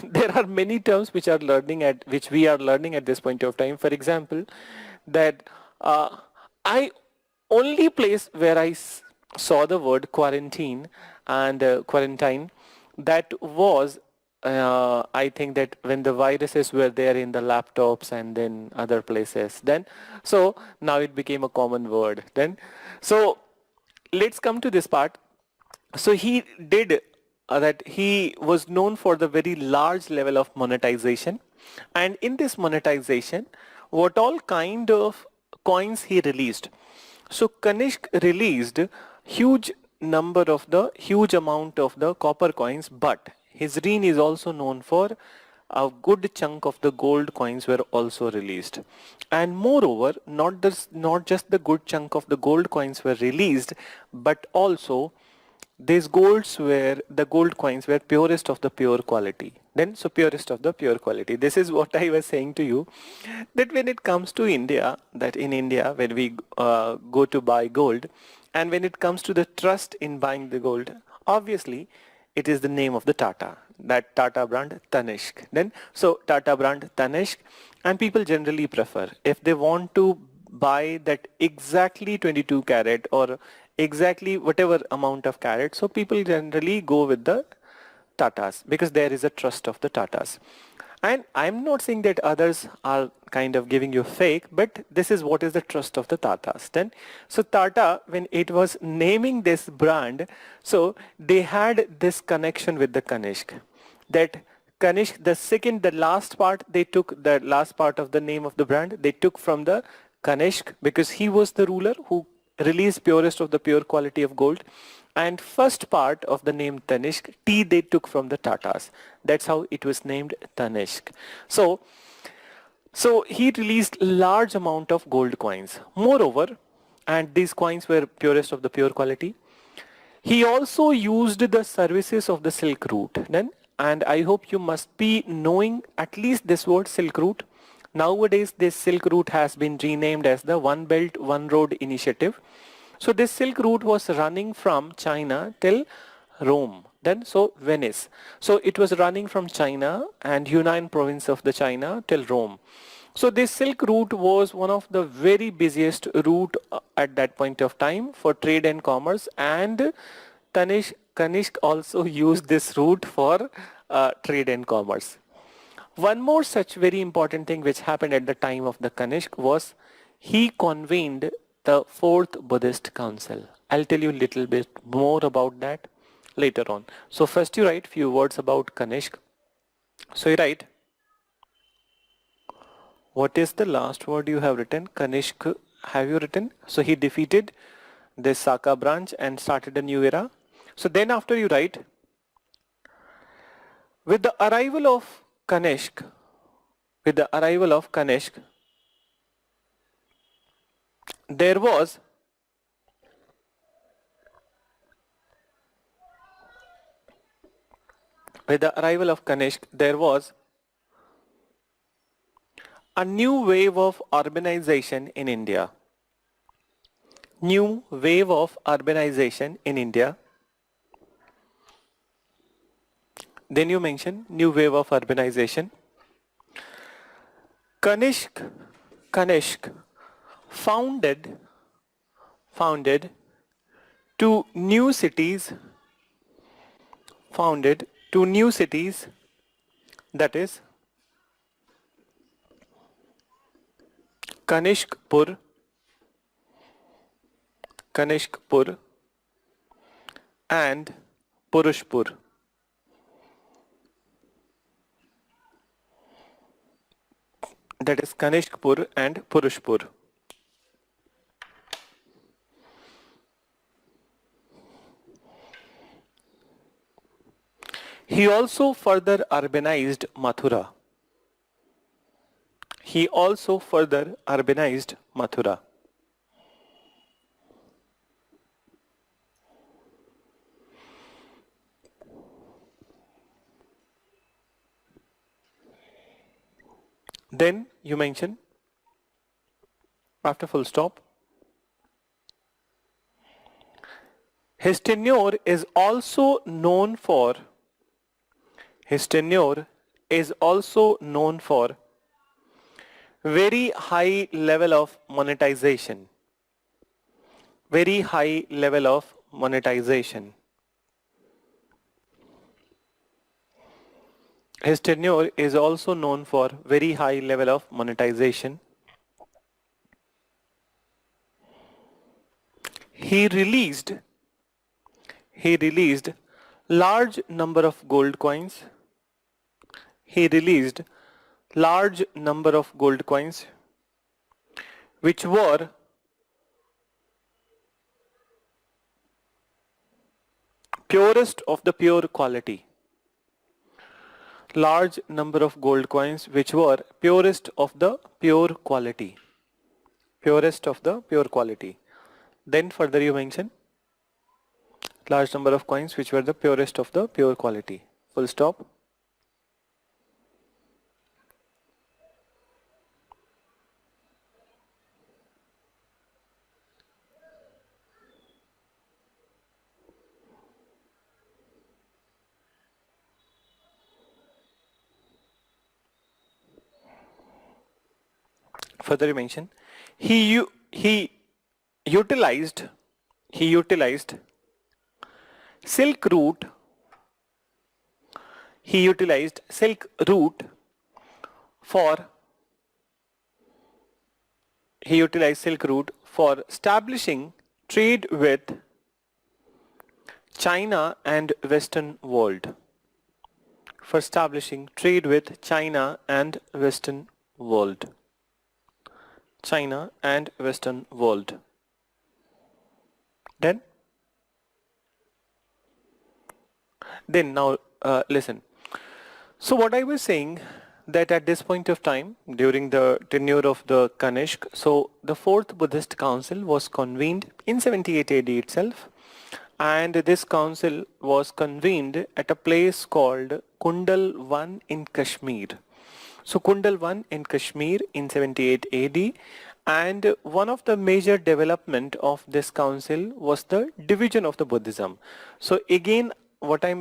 there are many terms which we are learning at this point of time. For example, that I only place where I saw the word quarantine and quarantine, that was I think that when the viruses were there in the laptops and then other places, then so now it became a common word. Then so let's come to this part. So he did that. He was known for the very large level of monetization, and in this monetization, what all kind of coins he released. So Kanishk released huge amount of the copper coins, but his reign is also known for a good chunk of the gold coins were also released. And moreover, not just the good chunk of the gold coins were released, but also the gold coins were purest of the pure quality. Then, so purest of the pure quality. This is what I was saying to you, that when it comes to India, that in India, when we go to buy gold, and when it comes to the trust in buying the gold, obviously, it is the name of the Tata, that Tata brand Tanishq. Then, so Tata brand Tanishq, and people generally prefer, if they want to buy that exactly 22 carat or exactly whatever amount of carat, so people generally go with the Tatas because there is a trust of the Tatas. And I'm not saying that others are kind of giving you fake, but this is what is the trust of the Tatas. Then, so Tata, when it was naming this brand, so they had this connection with the Kanishk. That Kanishk, the last part, they took the last part of the name of the brand, they took from the Kanishk because he was the ruler who released purest of the pure quality of gold. And first part of the name Tanishq, T they took from the Tatas. That's how it was named Tanishq. So he released large amount of gold coins. Moreover, and these coins were purest of the pure quality, he also used the services of the Silk Route. Then, and I hope you must be knowing at least this word Silk Route. Nowadays, this Silk Route has been renamed as the One Belt, One Road initiative. So this Silk Route was running from China till Rome. Then, so Venice. So it was running from China and Yunnan province of the China till Rome. So this Silk Route was one of the very busiest route at that point of time for trade and commerce, and Kanishk also used this route for trade and commerce. One more such very important thing which happened at the time of the Kanishk was he convened the fourth Buddhist council. I'll tell you a little bit more about that later on. So first you write few words about Kanishk. So you write, what is the last word you have written? Kanishk, have you written? So he defeated this Saka branch and started a new era. So then after you write, with the arrival of Kanishk, with the arrival of Kanishk, there was with the arrival of Kanishk, there was a new wave of urbanization in India. New wave of urbanization in India. Then you mention new wave of urbanization. Kanishk founded two new cities, that is Kanishkpur and Purushpur. That is Kanishkpur and Purushpur. He also further urbanized Mathura. Then you mention after full stop, his tenure is also known for very high level of monetization. His tenure is also known for very high level of monetization. He released large number of gold coins. Which were purest of the pure quality. Large number of gold coins which were purest of the pure quality. Then further you mention large number of coins which were the purest of the pure quality. Full stop. Further you mention he utilized silk route for establishing trade with China and Western world. Then now listen. So what I was saying, that at this point of time during the tenure of the Kanishk, so the fourth Buddhist council was convened in 78 AD itself, and this council was convened at a place called Kundalwan in Kashmir. So Kundalwan in Kashmir in 78 AD, and one of the major development of this council was the division of the Buddhism. So again, what I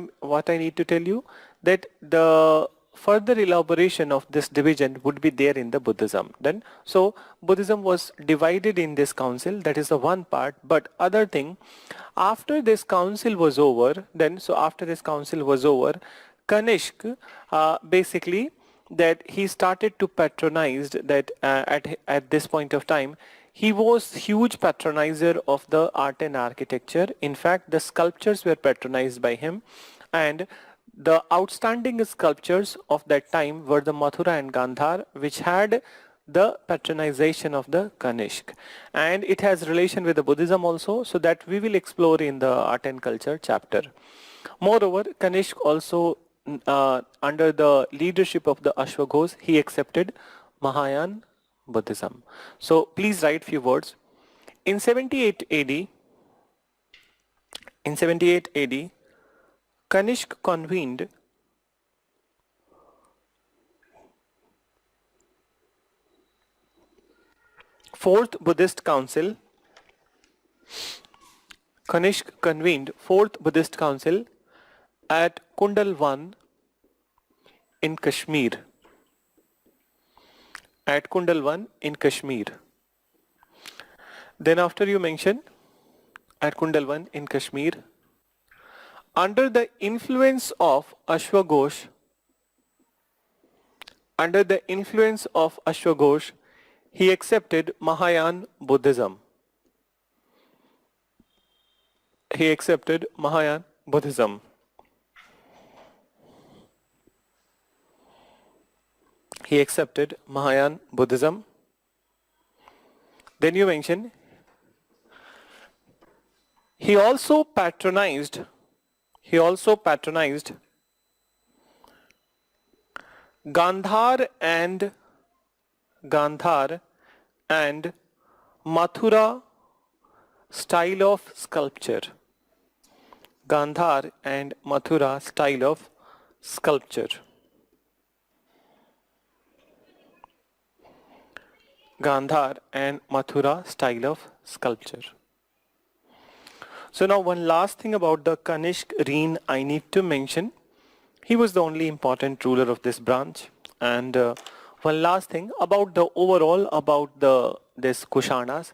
need to tell you, that the further elaboration of this division would be there in the Buddhism. Then so Buddhism was divided in this council, that is the one part. But other thing, after this council was over, Kanishk basically that he started to patronize that at this point of time. He was huge patronizer of the art and architecture. In fact, the sculptures were patronized by him, and the outstanding sculptures of that time were the Mathura and Gandhar, which had the patronization of the Kanishk, and it has relation with the Buddhism also, so that we will explore in the art and culture chapter. Moreover, Kanishk also under the leadership of the Ashwaghosh, he accepted Mahayana Buddhism. So please write few words. In 78 AD, in 78 AD, Kanishk convened Fourth Buddhist Council. Kanishk convened Fourth Buddhist Council at Kundalwan in Kashmir. At Kundalwan in Kashmir. Then after you mention at Kundalwan in Kashmir, under the influence of Ashwaghosh, he accepted Mahayana Buddhism. He accepted Mahayana Buddhism. He accepted Mahayana Buddhism. Then you mention he also patronized Gandhar and Mathura style of sculpture. Gandhar and Mathura style of sculpture. Gandhar and Mathura style of sculpture. So now one last thing about the Kanishk reign I need to mention. He was the only important ruler of this branch. And one last thing about the overall about this Kushanas.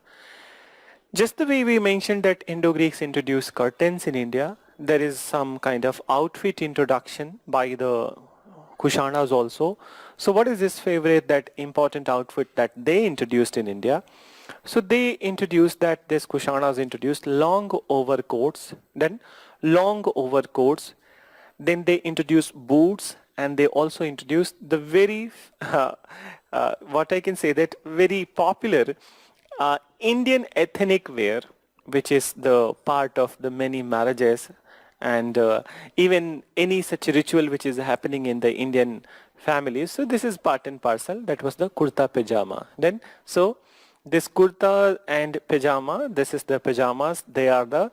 Just the way we mentioned that Indo-Greeks introduced curtains in India, there is some kind of outfit introduction by the Kushanas also. So what is this favorite, that important outfit that they introduced in India? So they introduced that this Kushanas introduced long overcoats, then they introduced boots, and they also introduced the very, what I can say, that very popular Indian ethnic wear, which is the part of the many marriages and even any such ritual which is happening in the Indian families. So this is part and parcel. That was the kurta pajama. Then so this kurta and pajama, this is the pajamas. They are the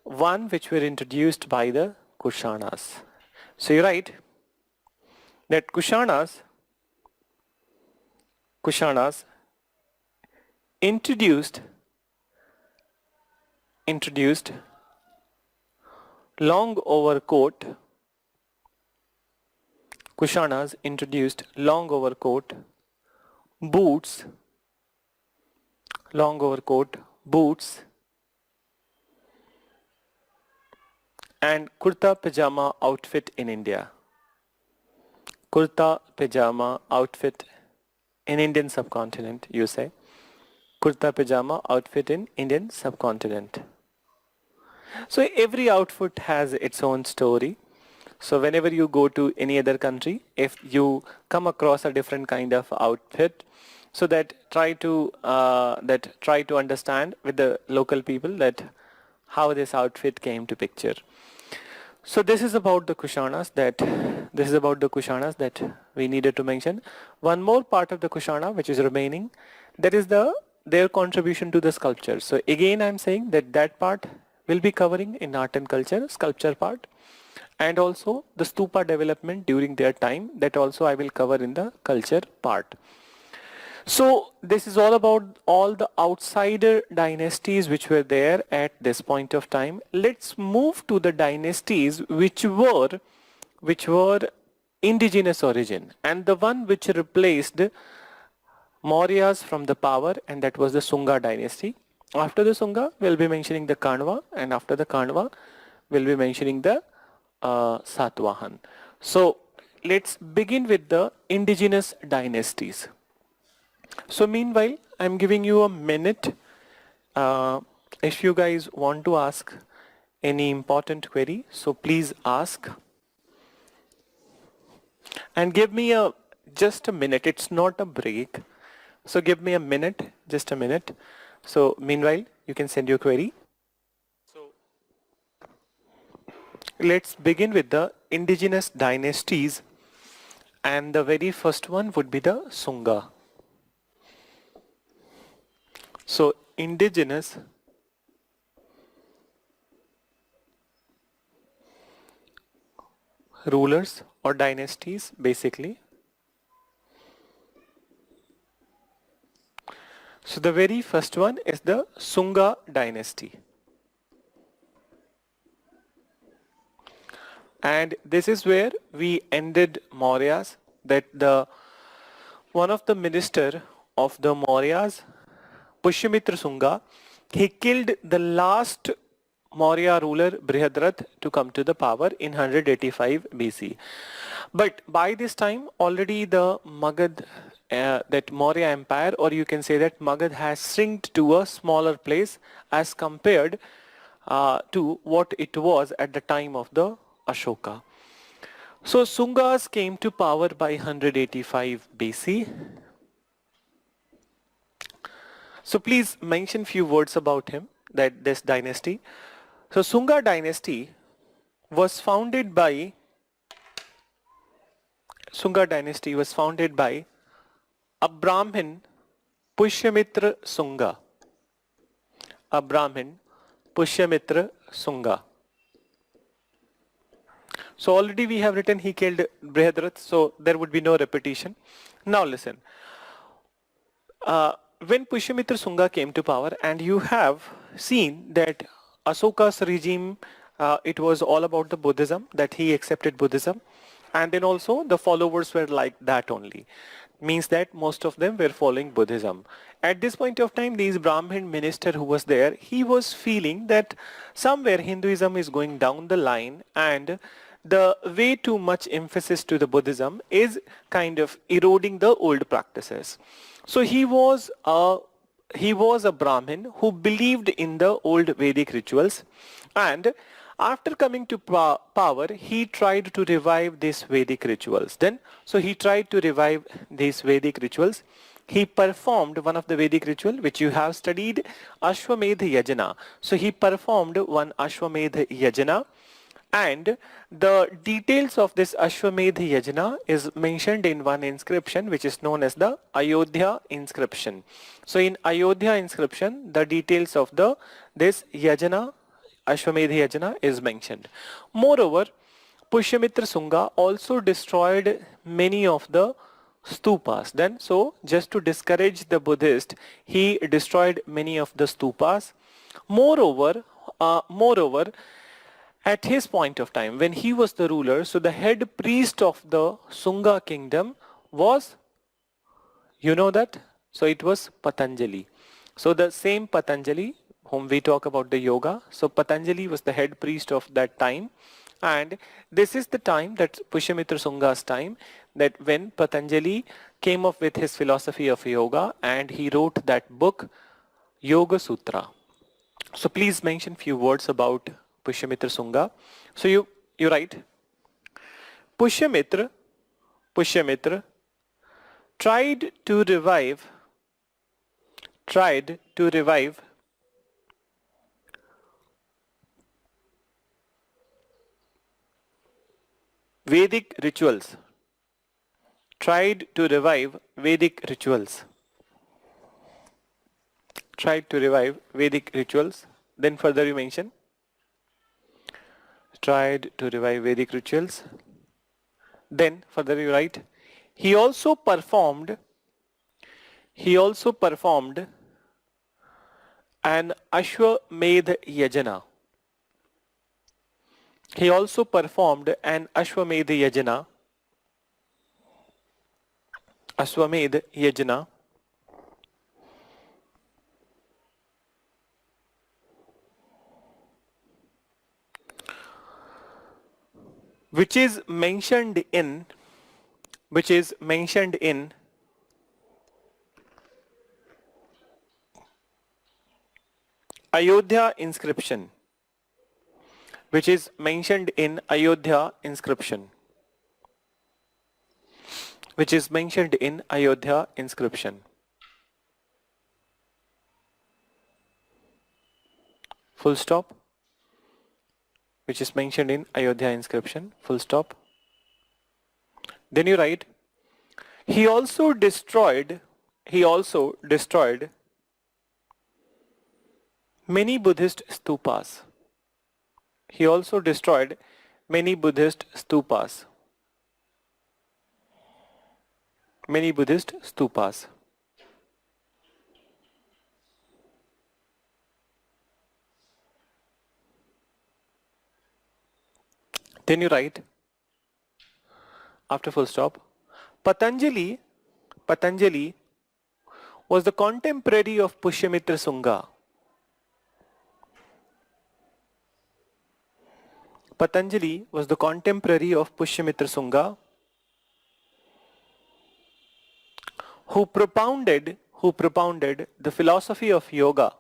one which were introduced by the Kushanas. So you write that Kushanas introduced long overcoat. Kushanas introduced long overcoat, boots, and kurta pajama outfit in India. Kurta pajama outfit in Indian subcontinent, you say. Kurta pajama outfit in Indian subcontinent. So every outfit has its own story. So whenever you go to any other country, if you come across a different kind of outfit, so that try to understand with the local people that how this outfit came to picture. So this is about the Kushanas that we needed to mention. One more part of the Kushana which is remaining, that is their contribution to the sculpture. So again I'm saying that part will be covering in art and culture, sculpture part, and also the stupa development during their time, that also I will cover in the culture part. So this is all about all the outsider dynasties which were there at this point of time. Let's move to the dynasties which were indigenous origin, and the one which replaced Mauryas from the power, and that was the Sunga dynasty. After the Sunga, we'll be mentioning the Kanva, and after the Kanva, we'll be mentioning the Satvahan. So let's begin with the indigenous dynasties. So meanwhile, I'm giving you a minute. If you guys want to ask any important query, so please ask. And give me just a minute. It's not a break. So give me a minute, just a minute. So meanwhile, you can send your query. So let's begin with the indigenous dynasties, and the very first one would be the Sunga. So indigenous rulers or dynasties basically. So the very first one is the Sunga dynasty. And this is where we ended Mauryas, that the one of the minister of the Mauryas, Pushyamitra Sunga, he killed the last Maurya ruler Brihadrath to come to the power in 185 BC. But by this time already the Magad, that Maurya empire, or you can say that Magad has shrinked to a smaller place as compared to what it was at the time of the Ashoka. So Sungas came to power by 185 BC. So please mention few words about him, that this dynasty. So Sunga dynasty was founded by a Brahmin, Pushyamitra Sunga. A Brahmin, Pushyamitra Sunga. So already we have written he killed Brihadrath, so there would be no repetition. Now listen. When Pushyamitra Sunga came to power, and you have seen that Asoka's regime, it was all about the Buddhism, that he accepted Buddhism, and then also the followers were like that only. Means that most of them were following Buddhism. At this point of time, this Brahmin minister who was there, he was feeling that somewhere Hinduism is going down the line, and the way too much emphasis to the Buddhism is kind of eroding the old practices. So he was a Brahmin who believed in the old Vedic rituals, and after coming to power, he tried to revive these Vedic rituals. So he tried to revive these Vedic rituals. He performed one of the Vedic ritual which you have studied, Ashwamedha Yajna. So he performed one Ashwamedha Yajna, and the details of this Ashwamedha Yajna is mentioned in one inscription which is known as the Ayodhya inscription. So in Ayodhya inscription, the details of this Yajna, Ashwamedha Yajna, is mentioned. Moreover, Pushyamitra Sunga also destroyed many of the stupas. So just to discourage the Buddhist, he destroyed many of the stupas. Moreover, at his point of time, when he was the ruler, so the head priest of the Sunga kingdom was, you know that? So it was Patanjali. So the same Patanjali whom we talk about the yoga. So Patanjali was the head priest of that time. And this is the time, that Pushyamitra Sunga's time, that when Patanjali came up with his philosophy of yoga, and he wrote that book, Yoga Sutra. So please mention few words about Pushyamitra Sunga. So you write, Pushyamitra tried to revive Vedic rituals. Tried to revive Vedic rituals. Then further you mention, tried to revive Vedic rituals. Then further you write, he also performed an Ashwamedha Yajna. He also performed an Ashwamedha Yajna, which is mentioned in Ayodhya inscription. Which is mentioned in Ayodhya inscription. full stop, which is mentioned in Ayodhya inscription, full stop. Then you write, he also destroyed many Buddhist stupas. He also destroyed many Buddhist stupas. Many Buddhist stupas. Then you write, after full stop, Patanjali was the contemporary of Pushyamitra Sunga. Patanjali was the contemporary of Pushyamitra Sunga, who propounded the philosophy of yoga,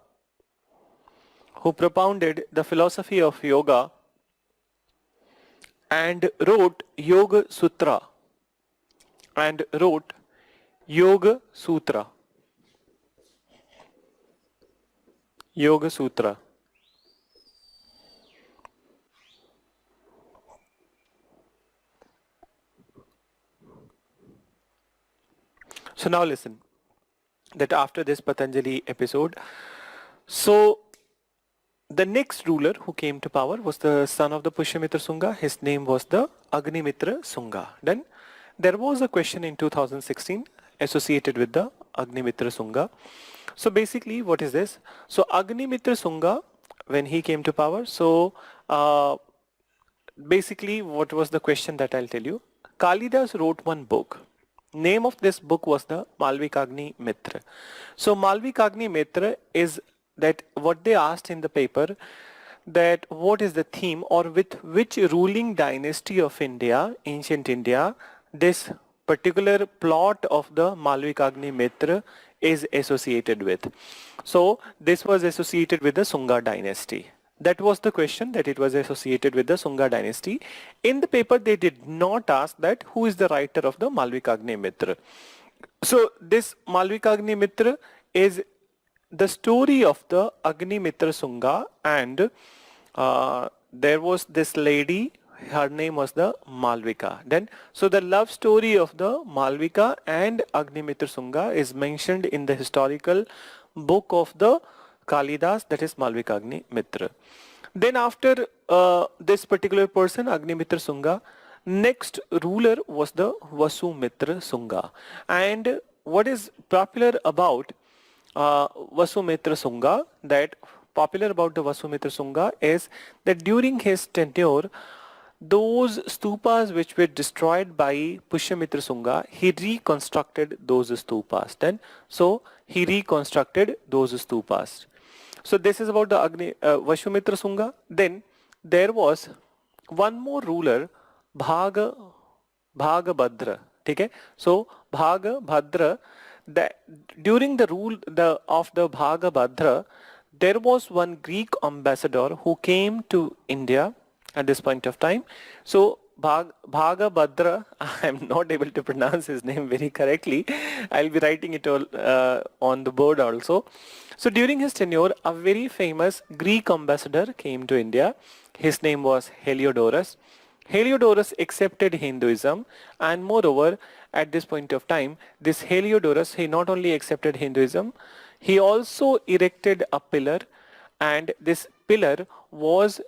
and wrote Yoga Sutra. Yoga Sutra. So now listen, that after this Patanjali episode, so the next ruler who came to power was the son of the Pushyamitra Sunga. His name was the Agnimitra Sunga. Then there was a question in 2016 associated with the Agnimitra Sunga. So basically what is this? So Agnimitra Sunga, when he came to power, so basically what was the question that I'll tell you? Kalidas wrote one book. Name of this book was the Malvikagni Mitra. So Malvikagni Mitra is that what they asked in the paper, that what is the theme or with which ruling dynasty of India, ancient India, this particular plot of the Malvikagni Mitra is associated with. So this was associated with the Sunga dynasty. That was the question, that it was associated with the Sunga dynasty. In the paper they did not ask that who is the writer of the Malvikagni Mitra. So this Malvikagni Mitra is the story of the Agnimitra Sunga, and there was this lady, her name was the Malvika. Then, so the love story of the Malvika and Agnimitra Sunga is mentioned in the historical book of the Kalidas, that is Malvikagni Mitra. Then after this particular person, Agnimitra Sunga, next ruler was the Vasumitra Sunga. And what is popular about Vasumitra Sunga, that popular about the Vasumitra Sunga is that during his tenure, those stupas which were destroyed by Pushyamitra Sunga, he reconstructed those stupas. Then, so he reconstructed those stupas. So this is about the Vasumitra Sunga. Then there was one more ruler, Bhagabhadra. Okay? So Bhagabhadra, that during the rule of the Bhagabhadra, there was one Greek ambassador who came to India at this point of time. So Bhagabhadra, I am not able to pronounce his name very correctly. I'll be writing it all on the board also. So during his tenure, a very famous Greek ambassador came to India. His name was Heliodorus. Heliodorus accepted Hinduism, and moreover, at this point of time, this Heliodorus, he not only accepted Hinduism, he also erected a pillar, and this pillar was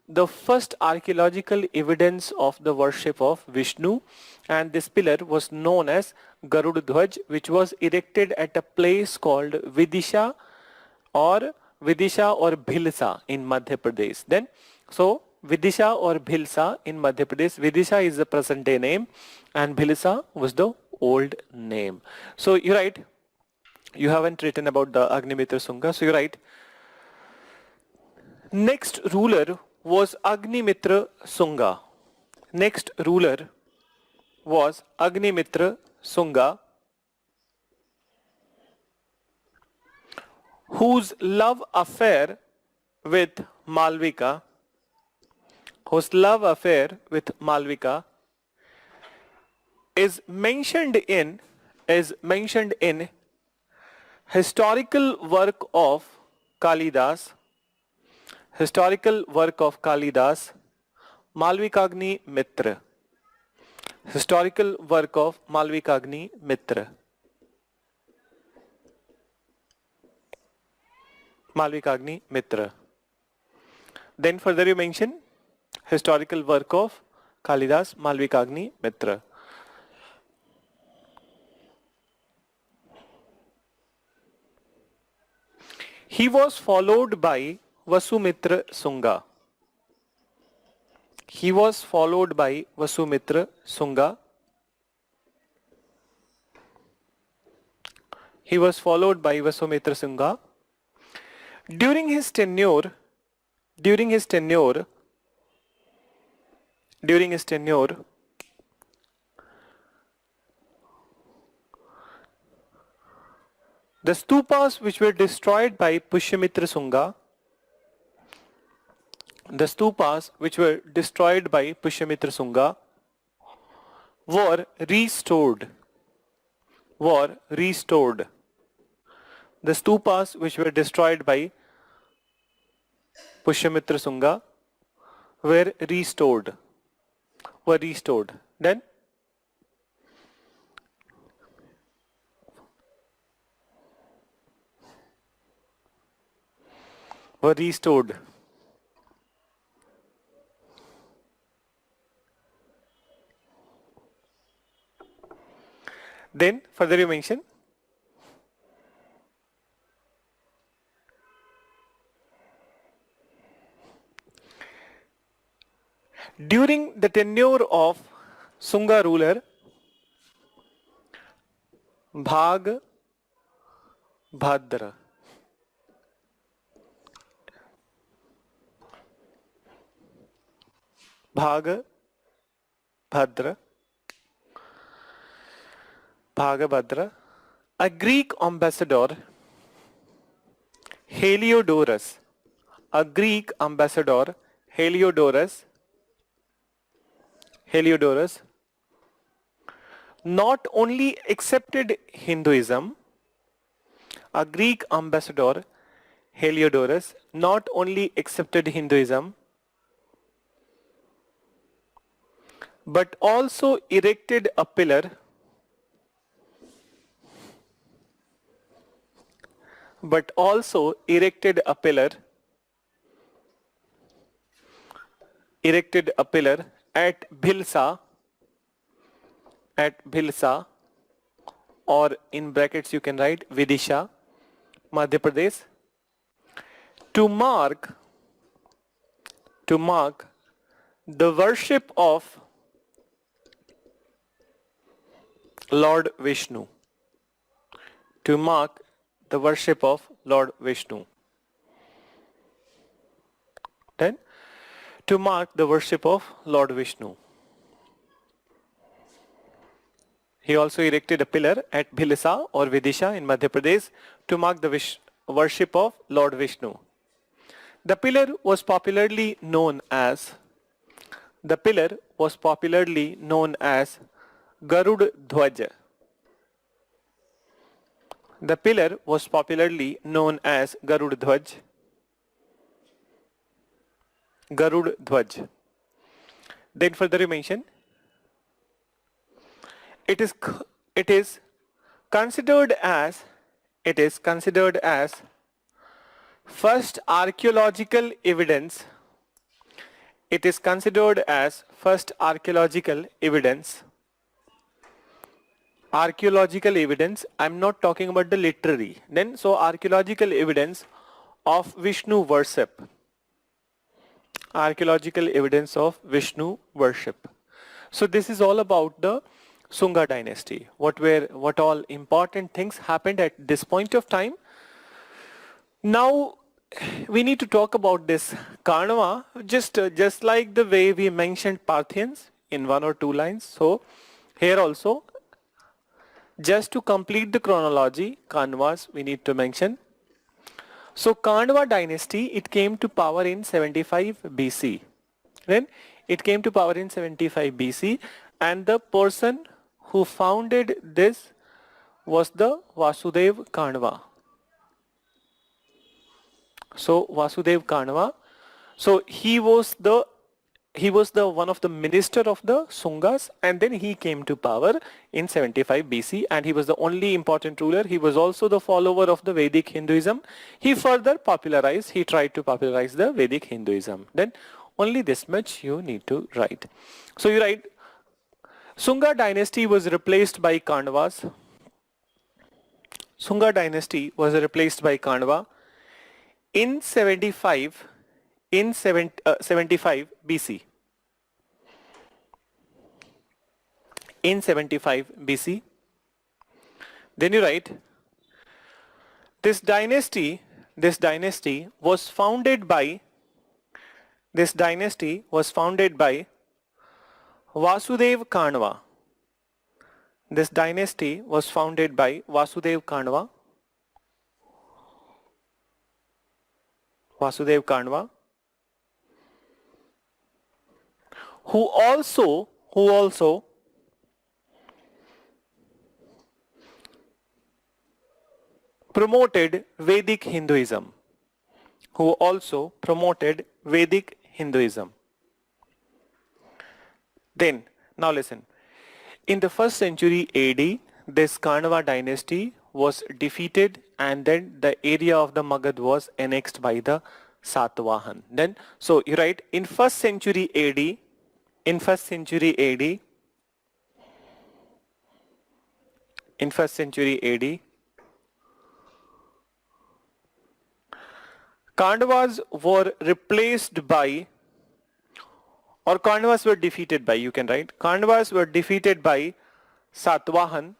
the first archaeological evidence of the worship of Vishnu, and this pillar was known as Garuda Dhwaj, which was erected at a place called Vidisha or Bhilsa in Madhya Pradesh. Then, so Vidisha or Bhilsa in Madhya Pradesh. Vidisha is the present day name and Bhilsa was the old name. So you write, you haven't written about the Agnimitra Sunga, so you write, next ruler was Agnimitra Sunga. Next ruler was Agnimitra Sunga, whose love affair with Malvika is mentioned in historical work of Kalidas, Historical work of Kalidas, Malvikagni Mitra. Historical work of Malvikagni Mitra. Malvikagni Mitra. Then further you mention historical work of Kalidas, Malvikagni Mitra. He was followed by Vasumitra Sunga. He was followed by Vasumitra Sunga. He was followed by Vasumitra Sunga. During his tenure, the stupas which were destroyed by Pushyamitra Sunga, were restored. The stupas which were destroyed by Pushyamitra Sunga were restored. Then were restored. Then further you mention during the tenure of Sunga ruler Bhagbhadra. Bhagbhadra, a Greek ambassador, Heliodorus, not only accepted Hinduism, a Greek ambassador, Heliodorus, not only accepted Hinduism, but also erected a pillar at Bhilsa, or in brackets you can write Vidisha, Madhya Pradesh, to mark the worship of Lord Vishnu. Then to mark the worship of Lord Vishnu. He also erected a pillar at Bhilsa or Vidisha in Madhya Pradesh to mark the worship of Lord Vishnu. The pillar was popularly known as Garud Dhwaj. The pillar was popularly known as Garud Dhwaj. Then further you mention it is considered as first archaeological evidence. Archaeological evidence, I'm not talking about the literary. Then so archaeological evidence of Vishnu worship. So this is all about the Sunga dynasty. What all important things happened at this point of time. Now we need to talk about this Kanava, just like the way we mentioned Parthians in 1 or 2 lines. So here also, just to complete the chronology, Kanvas we need to mention. So Kandva dynasty, it came to power in 75 BC. Then it came to power in 75 BC, and the person who founded this was the Vasudev Kandva. So Vasudev Kandva, So he was the one of the minister of the Sungas, and then he came to power in 75 BC, and he was the only important ruler. He was also the follower of the Vedic Hinduism. He tried to popularize the Vedic Hinduism. Then only this much you need to write. So you write Sunga dynasty was replaced by Kandavas. Sunga dynasty was replaced by Kandava in 75 BC. In 75 BC. Then you write this dynasty was founded by Vasudev Kanva. This dynasty was founded by Vasudev Kanva. Who also promoted Vedic Hinduism. Then, now listen. In the 1st century AD, this Kanva dynasty was defeated, and then the area of the Magad was annexed by the Satavahan. Then, so you write in 1st century AD, Kandavas were replaced by, or Kandavas were defeated by, you can write, Kandavas were defeated by Satvahan.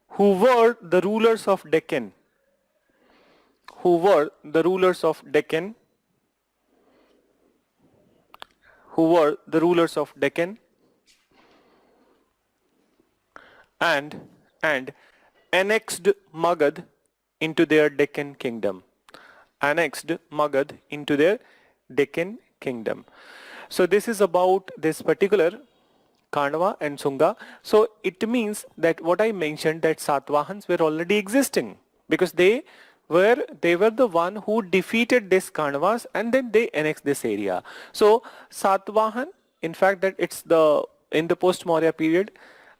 Who were the rulers of Deccan. And annexed Magad into their Deccan kingdom. So this is about this particular Kandava and Sunga. So it means that what I mentioned, that Satvahans were already existing, because they were the one who defeated this Kandavas, and then they annexed this area. So Satvahan, in fact, that it's in the post-Maurya period,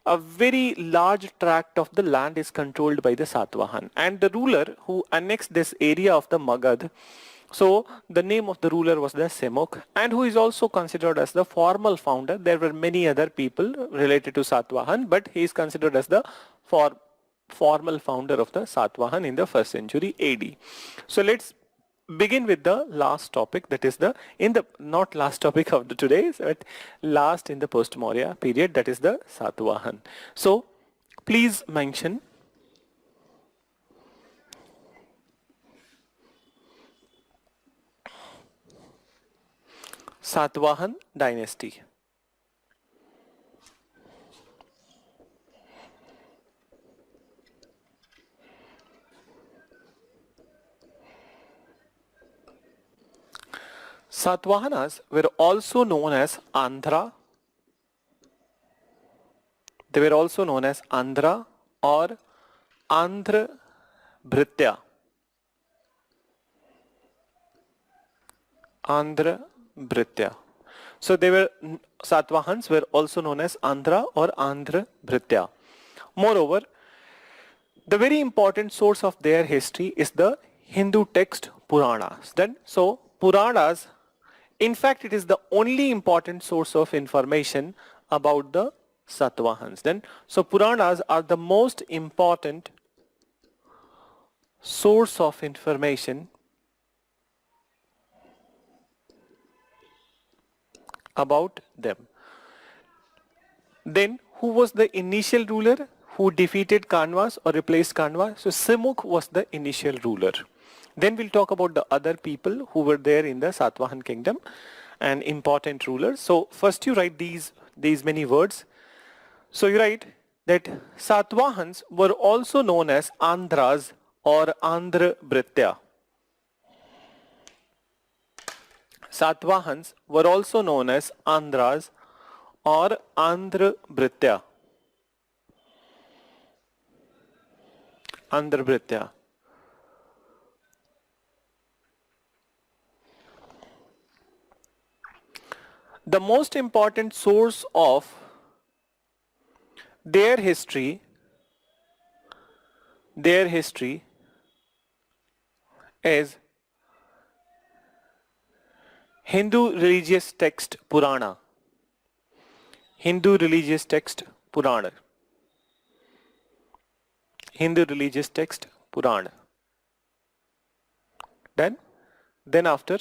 a very large tract of the land is controlled by the Satvahan, and the ruler who annexed this area of the Magad, so the name of the ruler was the Semuk, and who is also considered as the formal founder. There were many other people related to Satvahan, but he is considered as the formal founder of the Satvahan in the 1st century AD. So let's begin with the last topic, that is not last topic of today, but last in the post-Maurya period, that is the Satvahan. So please mention Satvahan dynasty. Satvahanas were also known as Andhra. They were also known as Andhra or Andhra Bhritya. So Satvahans were also known as Andhra or Andhra Bhritya. Moreover, the very important source of their history is the Hindu text Puranas. So Puranas, in fact, it is the only important source of information about the Satvahans. So Puranas are the most important source of information about them. Then who was the initial ruler who defeated Kandavas or replaced Kandava? So Simuk was the initial ruler. Then we'll talk about the other people who were there in the Satvahan kingdom and important rulers. So first you write these many words. So you write that Satvahans were also known as Andhras or Andhra Bhritya. Satvahans were also known as Andhras or Andhra Bhritya. The most important source of their history is Hindu religious text Purana. Hindu religious text Purana. Hindu religious text Purana. Then after,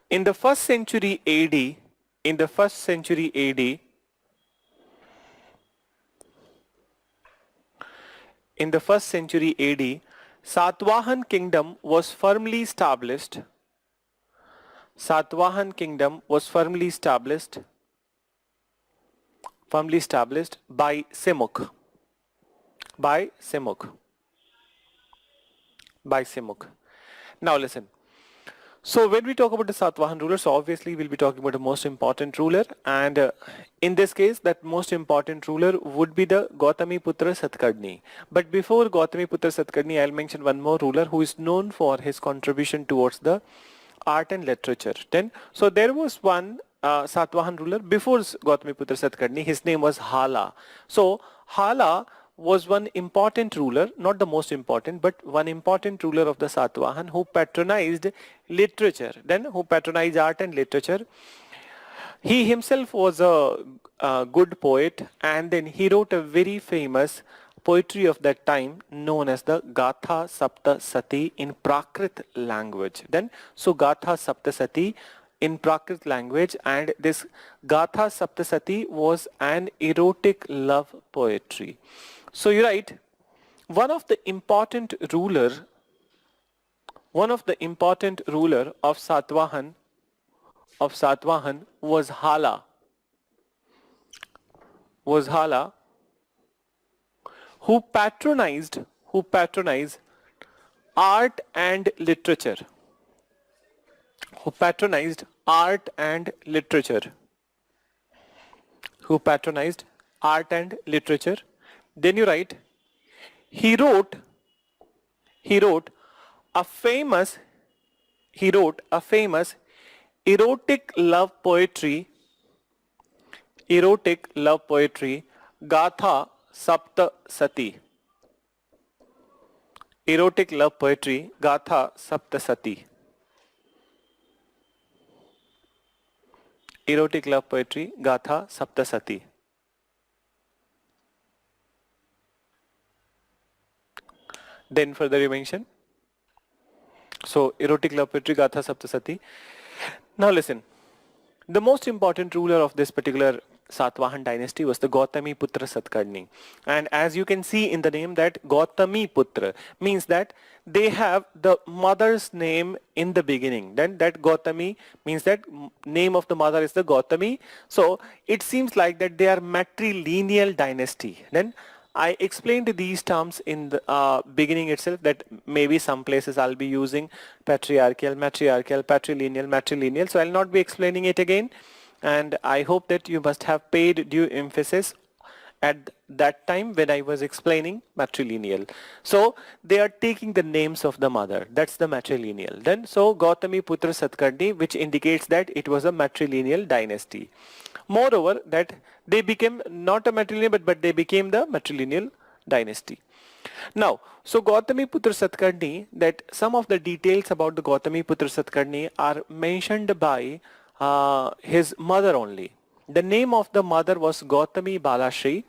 in the first century AD, Satvahan kingdom was firmly established. Satvahan kingdom was firmly established by Simukh. By Simukh. Now listen. So when we talk about the Satvahan rulers, so obviously we'll be talking about the most important ruler, and in this case that most important ruler would be the Gautamiputra Satkarni. But before Gautamiputra Satkarni, I'll mention one more ruler who is known for his contribution towards the art and literature. So there was one Satvahan ruler before Gautamiputra Satkarni. His name was Hala. So Hala was one important ruler, not the most important, but one important ruler of the Satvahan who patronized literature, who patronized art and literature. He himself was a good poet, and then he wrote a very famous poetry of that time known as the Gatha Sapta Sati in Prakrit language. So Gatha Sapta Sati in Prakrit language, and this Gatha Saptasati was an erotic love poetry. So you write, one of the important ruler of Satvahan was Hala. Who patronized art and literature. Who patronized art and literature. Then you write, he wrote a famous erotic love poetry, Gatha Sapta Sati. Erotic love poetry, Gatha Sapta Sati. Erotic love poetry, Gatha Saptasati. Then further you mention. So erotic love poetry, Gatha Saptasati. Now listen. The most important ruler of this particular Satvahan dynasty was the Gautamiputra Satkarni. And as you can see in the name, that Gautamiputra means that they have the mother's name in the beginning. Then that Gautami means that name of the mother is the Gautami. So it seems like that they are matrilineal dynasty. Then I explained these terms in the beginning itself, that maybe some places I'll be using patriarchal, matriarchal, matrilineal. So I'll not be explaining it again. And I hope that you must have paid due emphasis at that time when I was explaining matrilineal. So they are taking the names of the mother. That's the matrilineal. Then so Gautamiputra Satkarni, which indicates that it was a matrilineal dynasty. Moreover, that they became not a matrilineal, but they became the matrilineal dynasty. Now, so Gautamiputra Satkarni, that some of the details about the Gautamiputra Satkarni are mentioned by his mother only. The name of the mother was Gautami Balashri,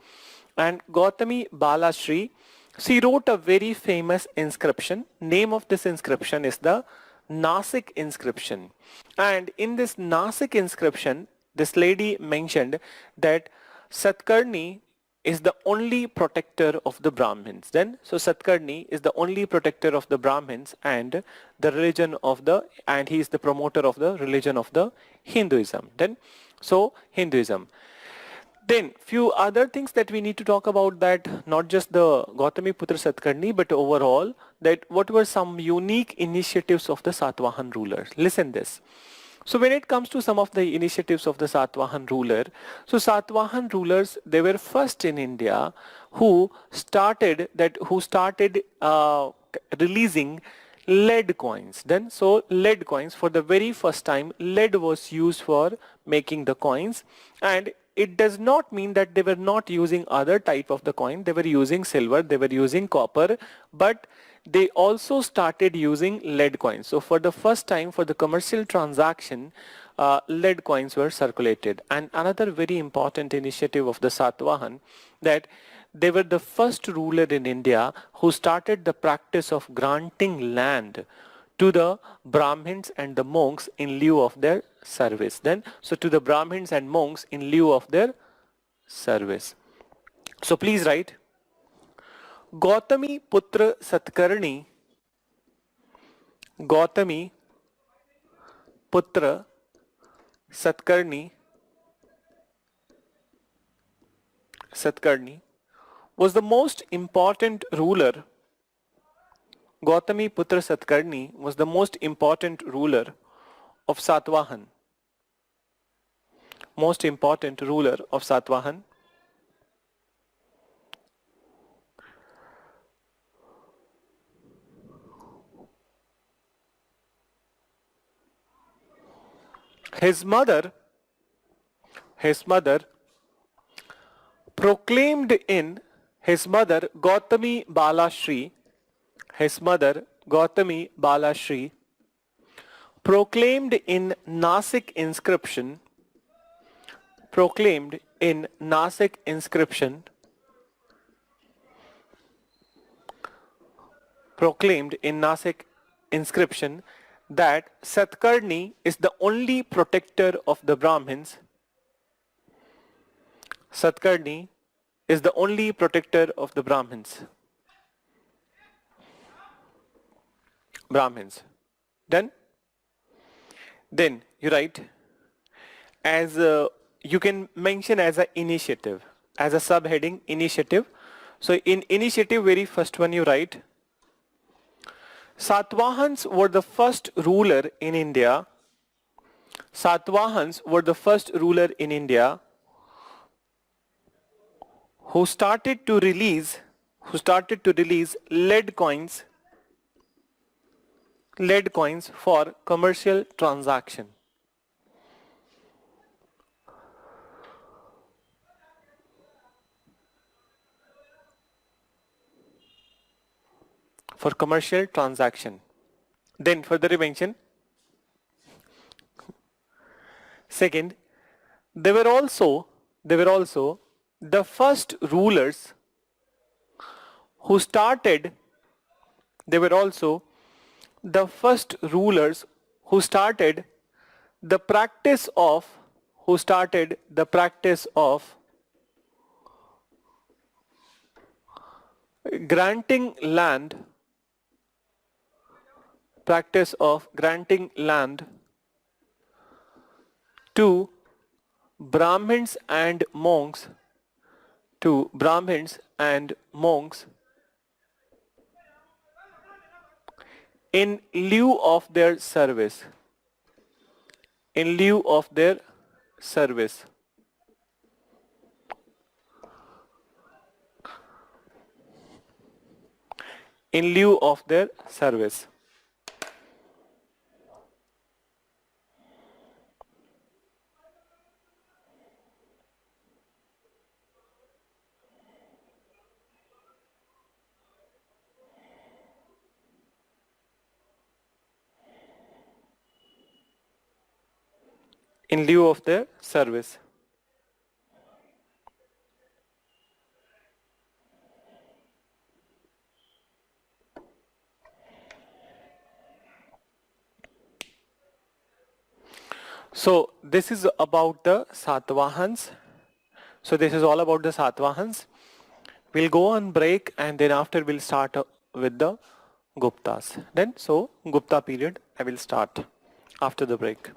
and Gautami Balashri, she wrote a very famous inscription. Name of this inscription is the Nasik inscription. And in this Nasik inscription, this lady mentioned that Satkarni is the only protector of the Brahmins. So Satkarni is the only protector of the Brahmins and the religion of and he is the promoter of the religion of the Hinduism. So Hinduism. Then few other things that we need to talk about, that not just the Gautamiputra Satkarni, but overall, that what were some unique initiatives of the Satvahan rulers. Listen this. So when it comes to some of the initiatives of the Satvahan ruler, so Satvahan rulers, they were first in India who started releasing lead coins. Then so lead coins, for the very first time lead was used for making the coins, and it does not mean that they were not using other type of the coin. They were using silver, they were using copper, but they also started using lead coins. So for the first time, for the commercial transaction, lead coins were circulated. And another very important initiative of the Satavahan, that they were the first ruler in India who started the practice of granting land to the Brahmins and the monks in lieu of their service. Then, so to the Brahmins and monks in lieu of their service. So please write, Gautami Putra Satkarni, Gautami Putra Satkarni, Satkarni was the most important ruler. Gautami Putra Satkarni was the most important ruler of Satavahan. Most important ruler of Satavahan. His mother proclaimed in his mother Gautami Balashri, his mother Gautami Balashri proclaimed in Nasik inscription, proclaimed in Nasik inscription, proclaimed in Nasik inscription that Satkarni is the only protector of the Brahmins. Satkarni is the only protector of the Brahmins. Brahmins. Done? Then you write as you can mention as an initiative, as a subheading initiative. So in initiative, very first one you write, Satvahans were the first ruler in India. Satvahans were the first ruler in India who started to release lead coins for commercial transaction. For commercial transaction. Then further mention, second, they were also the first rulers who started, they were also the first rulers who started the practice of, granting land, practice of granting land to Brahmins and monks, in lieu of their service, in lieu of their service. In lieu of their service. In lieu of their service. So this is about the Satvahans. So this is all about the Satvahans. We'll go on break and then after we'll start with the Guptas. Then so Gupta period I will start after the break.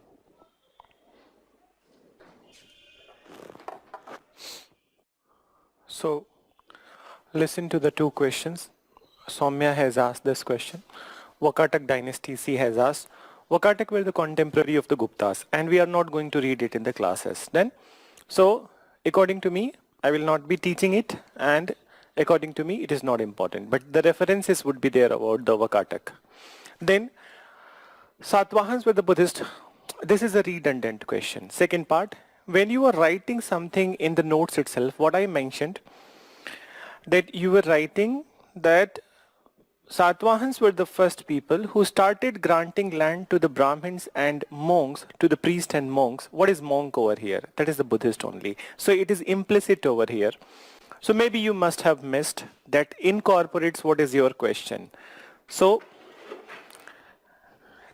So listen to the two questions. Soumya has asked this question. Wakatak dynasty C has asked. Wakatak were the contemporary of the Guptas and we are not going to read it in the classes. Then, so according to me, I will not be teaching it and according to me, it is not important. But the references would be there about the Wakatak. Then Satvahans were the Buddhist. This is a redundant question. Second part, when you are writing something in the notes itself, what I mentioned, that you were writing that Satvahans were the first people who started granting land to the Brahmins and monks, to the priest and monks. What is monk over here? That is the Buddhist only. So it is implicit over here. So maybe you must have missed that incorporates what is your question. So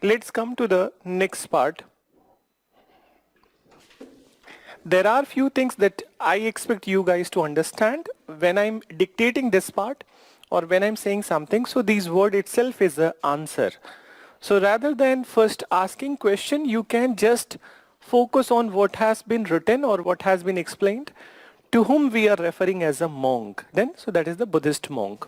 let's come to the next part. There are few things that I expect you guys to understand when I'm dictating this part or when I'm saying something. So this word itself is the answer. So rather than first asking question, you can just focus on what has been written or what has been explained, to whom we are referring as a monk. Then, so that is the Buddhist monk.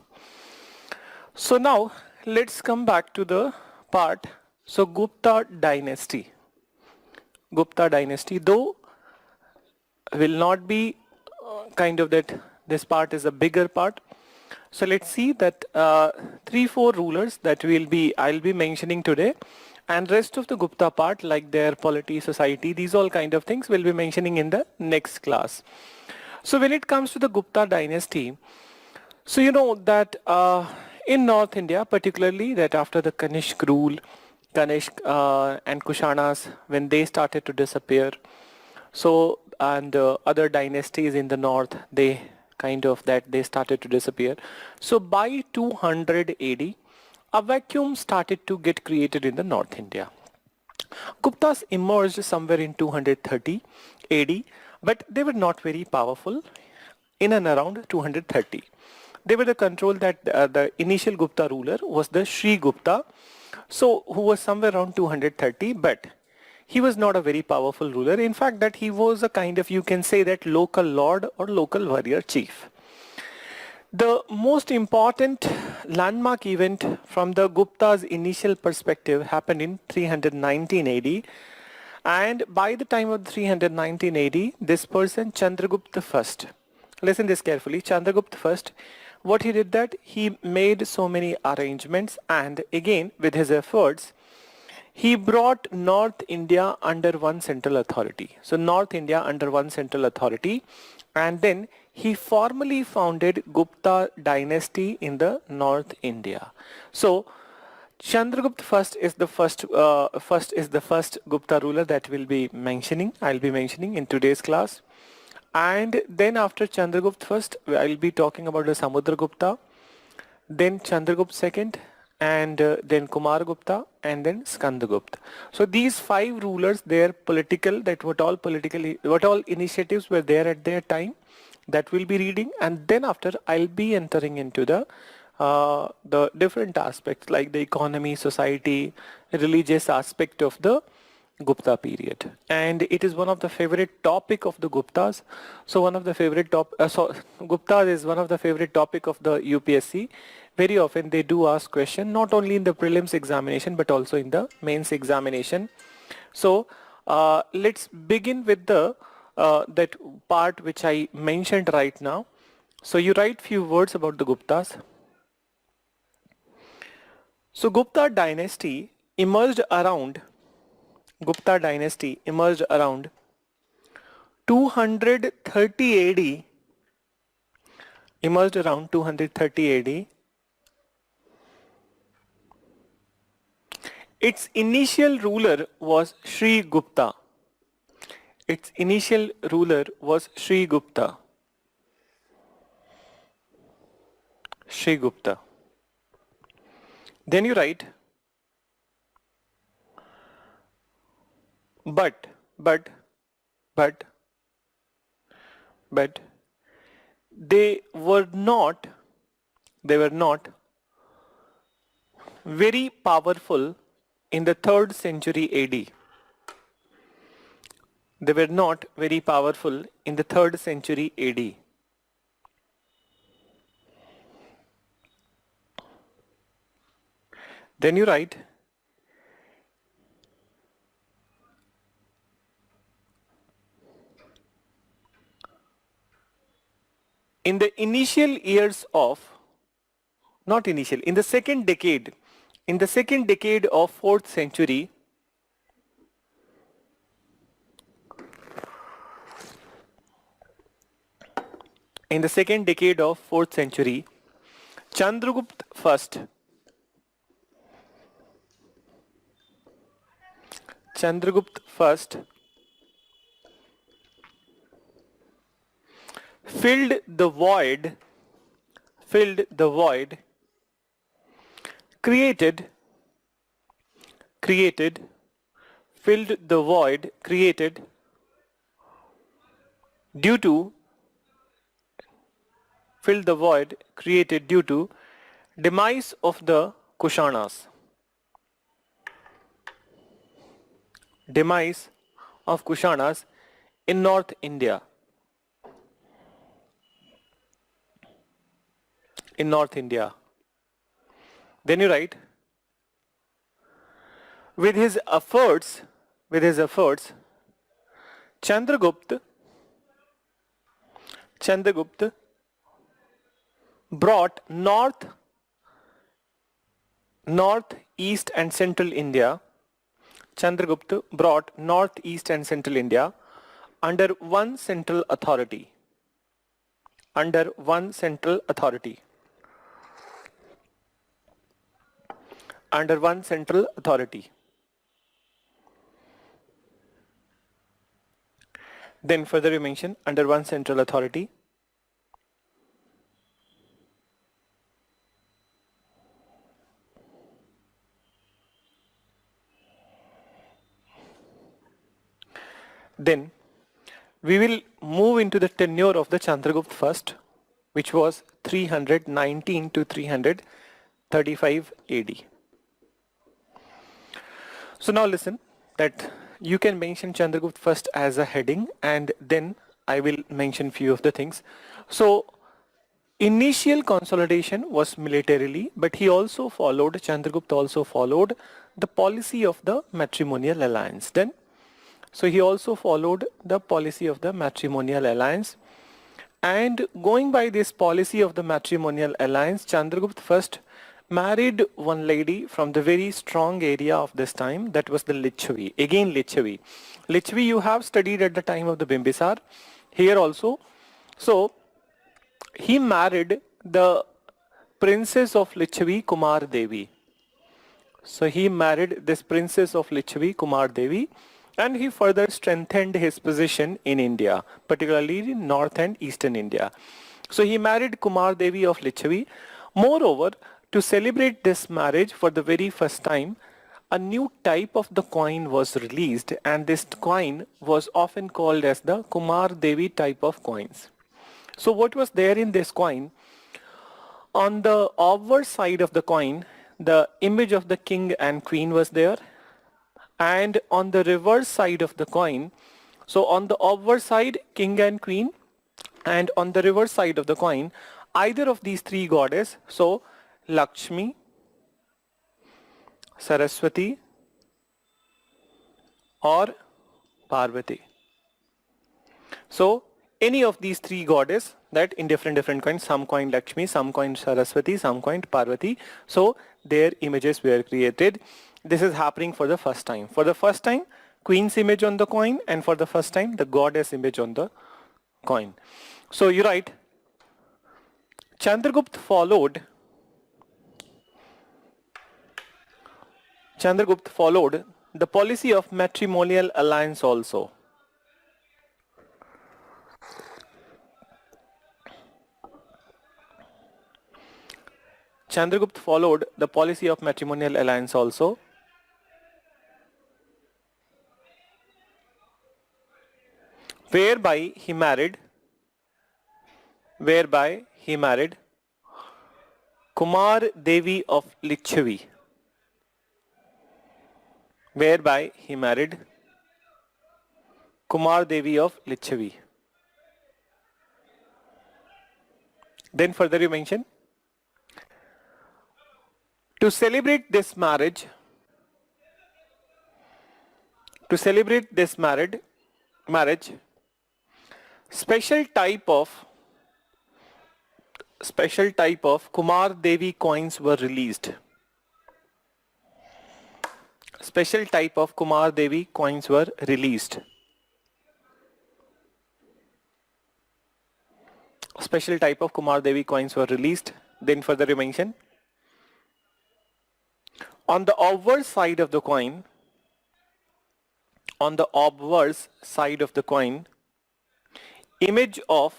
So now let's come back to the part. So Gupta dynasty. Gupta dynasty, though will not be kind of that this part is a bigger part. So let's see that 3-4 rulers that I'll be mentioning today, and rest of the Gupta part like their polity, society, these all kind of things we'll be mentioning in the next class. So when it comes to the Gupta dynasty, so you know that in North India particularly, that after the Kanishk rule, Kanishk and Kushanas, when they started to disappear, so and other dynasties in the north, they started to disappear. So by 200 AD, a vacuum started to get created in the North India. Guptas emerged somewhere in 230 AD, but they were not very powerful in and around 230. They were the control that the initial Gupta ruler was the Sri Gupta, so who was somewhere around 230, but he was not a very powerful ruler. In fact, that he was a kind of, you can say that, local lord or local warrior chief. The most important landmark event from the Gupta's initial perspective happened in 319 AD. And by the time of 319 AD, this person, Chandragupta I, listen this carefully, Chandragupta I, what he did that, he made so many arrangements, and again, with his efforts, he brought North India under one central authority. So North India under one central authority, and then he formally founded Gupta dynasty in the North India. So Chandragupta is the first Gupta ruler that I'll be mentioning in today's class. And then after Chandragupta I, I'll be talking about the Samudragupta, then Chandragupta II, and then Kumaragupta, and then Skandagupta. So these 5 rulers, their political, that what all initiatives were there at their time, that we'll be reading, and then after I'll be entering into the different aspects like the economy, society, religious aspect of the Gupta period. And it is one of the favorite topic of the Guptas. So one of the favorite Gupta is one of the favorite topic of the UPSC. Very often they do ask question not only in the prelims examination but also in the mains examination. So let's begin with the that part which I mentioned right now. So you write few words about the Guptas. So Gupta dynasty emerged around 230 AD. Emerged around 230 AD. Its initial ruler was Sri Gupta. Its initial ruler was Sri Gupta. Sri Gupta. Then you write, but they were not very powerful in the 3rd century AD. They were not very powerful in the 3rd century AD. Then you write, in the second decade In the second decade of 4th century, Chandragupta first filled the void created filled the void created due to demise of the Kushanas. Demise of Kushanas in North India. Then you write, with his efforts, Chandragupta brought north, east and central India. Chandragupta brought north, east and central India under one central authority. Then further you mention under one central authority. Then we will move into the tenure of the Chandragupta first, which was 319 to 335 AD. So now listen that you can mention Chandragupta first as a heading, and then I will mention few of the things. So initial consolidation was militarily, but Chandragupta also followed the policy of the matrimonial alliance. So he also followed the policy of the matrimonial alliance, and going by this policy of the matrimonial alliance, Chandragupta first married one lady from the very strong area of this time, that was the Lichavi. Again Lichavi. Lichavi you have studied at the time of the Bimbisar, here also. So he married the princess of Lichavi, Kumar Devi. So he married this princess of Lichavi, Kumar Devi, and he further strengthened his position in India, particularly in north and eastern India. So he married Kumar Devi of Lichavi. Moreover, to celebrate this marriage for the very first time, a new type of the coin was released, and this coin was often called as the Kumar Devi type of coins. So what was there in this coin? On the obverse side of the coin, the image of the king and queen was there, and on the reverse side of the coin, so on the obverse side king and queen, and on the reverse side of the coin either of these three goddesses, so Lakshmi, Saraswati or Parvati. So any of these three goddesses, that in different coins, some coin Lakshmi, some coin Saraswati, some coin Parvati, so their images were created. This is happening for the first time. For the first time, queen's image on the coin, and for the first time, the goddess image on the coin. So you write, Chandragupta followed the policy of matrimonial alliance also. Chandragupta followed the policy of matrimonial alliance also, whereby he married Kumar Devi of Lichavi. Then further you mention, to celebrate this marriage, special type of Kumar Devi coins were released. special type of Kumar Devi coins were released? Special type of Kumar Devi coins were released. Then further you mention, on the obverse side of the coin, on the obverse side of the coin, image of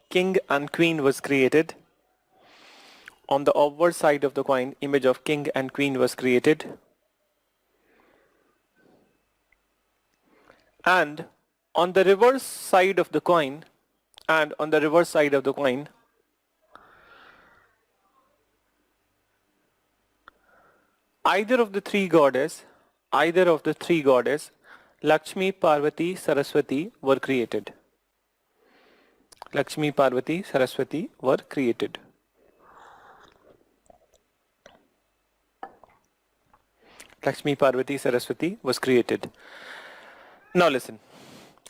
king and queen was created. On the obverse side of the coin, image of king and queen was created. And on the reverse side of the coin, either of the three goddess, Lakshmi, Parvati, Saraswati were created. Lakshmi, Parvati, Saraswati were created. Lakshmi, Parvati, Saraswati was created. Now listen.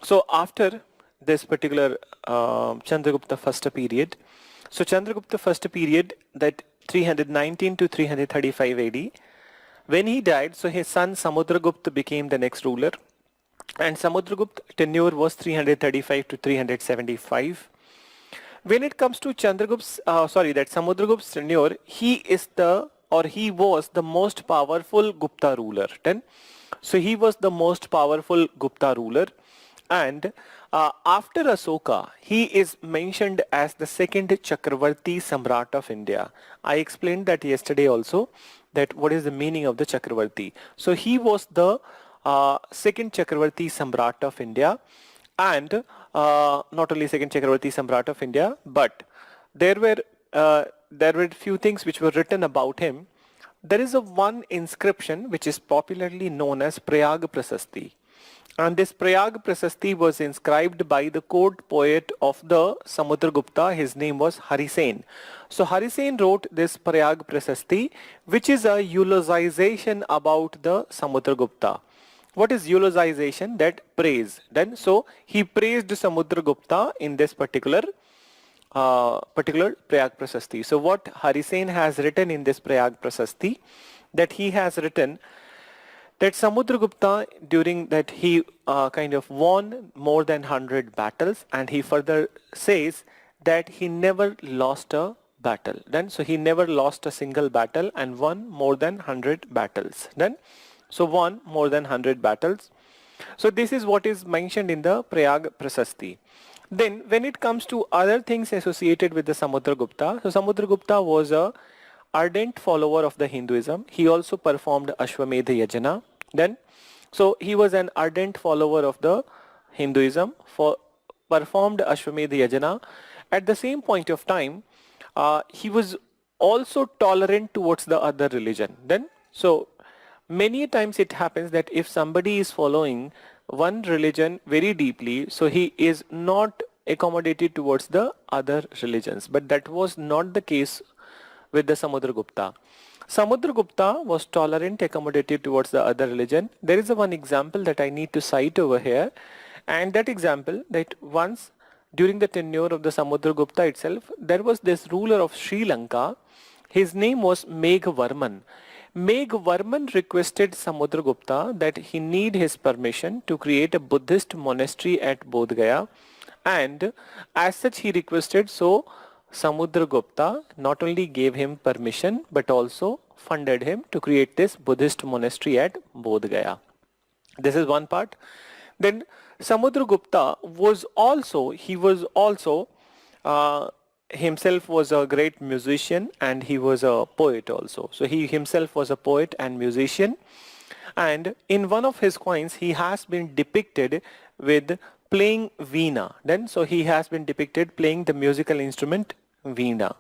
So after this particular Chandragupta first period, so Chandragupta first period, that 319 to 335 AD, when he died, so his son Samudragupta became the next ruler, and Samudragupta tenure was 335 to 375. When it comes to Samudragupta's tenure, he was the most powerful Gupta ruler. Then, so he was the most powerful Gupta ruler, and after Asoka, he is mentioned as the second Chakravarti Samrat of India. I explained that yesterday also, that what is the meaning of the Chakravarti. So he was the second Chakravarti Samrat of India, and not only second Chakravarti Samrat of India, but there were few things which were written about him. There is one inscription which is popularly known as Prayag Prasasti. And this Prayag Prasasti was inscribed by the court poet of the Samudragupta. His name was Harisen. So Harisen wrote this Prayag Prasasti, which is a eulogization about the Samudragupta. What is eulogization? That praise. Then so he praised Samudragupta in this particular Prayag Prasasti. So what Harisen has written in this Prayag Prasasti, that he has written that Samudragupta, during that he kind of won more than 100 battles, and he further says that he never lost a battle. Then so he never lost a single battle and won more than 100 battles. Then so won more than 100 battles. So this is what is mentioned in the Prayag Prasasti. Then when it comes to other things associated with the Samudragupta, so Samudragupta was a ardent follower of the Hinduism. He also performed Ashwamedha Yajna. Then, so he was an ardent follower of the Hinduism, performed Ashwamedha Yajna. At the same point of time, he was also tolerant towards the other religion. Then, so many times it happens that if somebody is following one religion very deeply, so he is not accommodated towards the other religions. But that was not the case with the Samudragupta. Samudragupta was tolerant, accommodated towards the other religion. There is one example that I need to cite over here, and that example, that once during the tenure of the Samudragupta itself, there was this ruler of Sri Lanka. His name was Meghavarman. Meghavarman requested Samudragupta that he need his permission to create a Buddhist monastery at Bodh Gaya, and as such he requested, so Samudragupta not only gave him permission but also funded him to create this Buddhist monastery at Bodh Gaya. This is one part. Then Samudragupta was also, himself was a great musician, and he was a poet also. So he himself was a poet and musician, and in one of his coins he has been depicted with playing veena. Then so he has been depicted playing the musical instrument veena.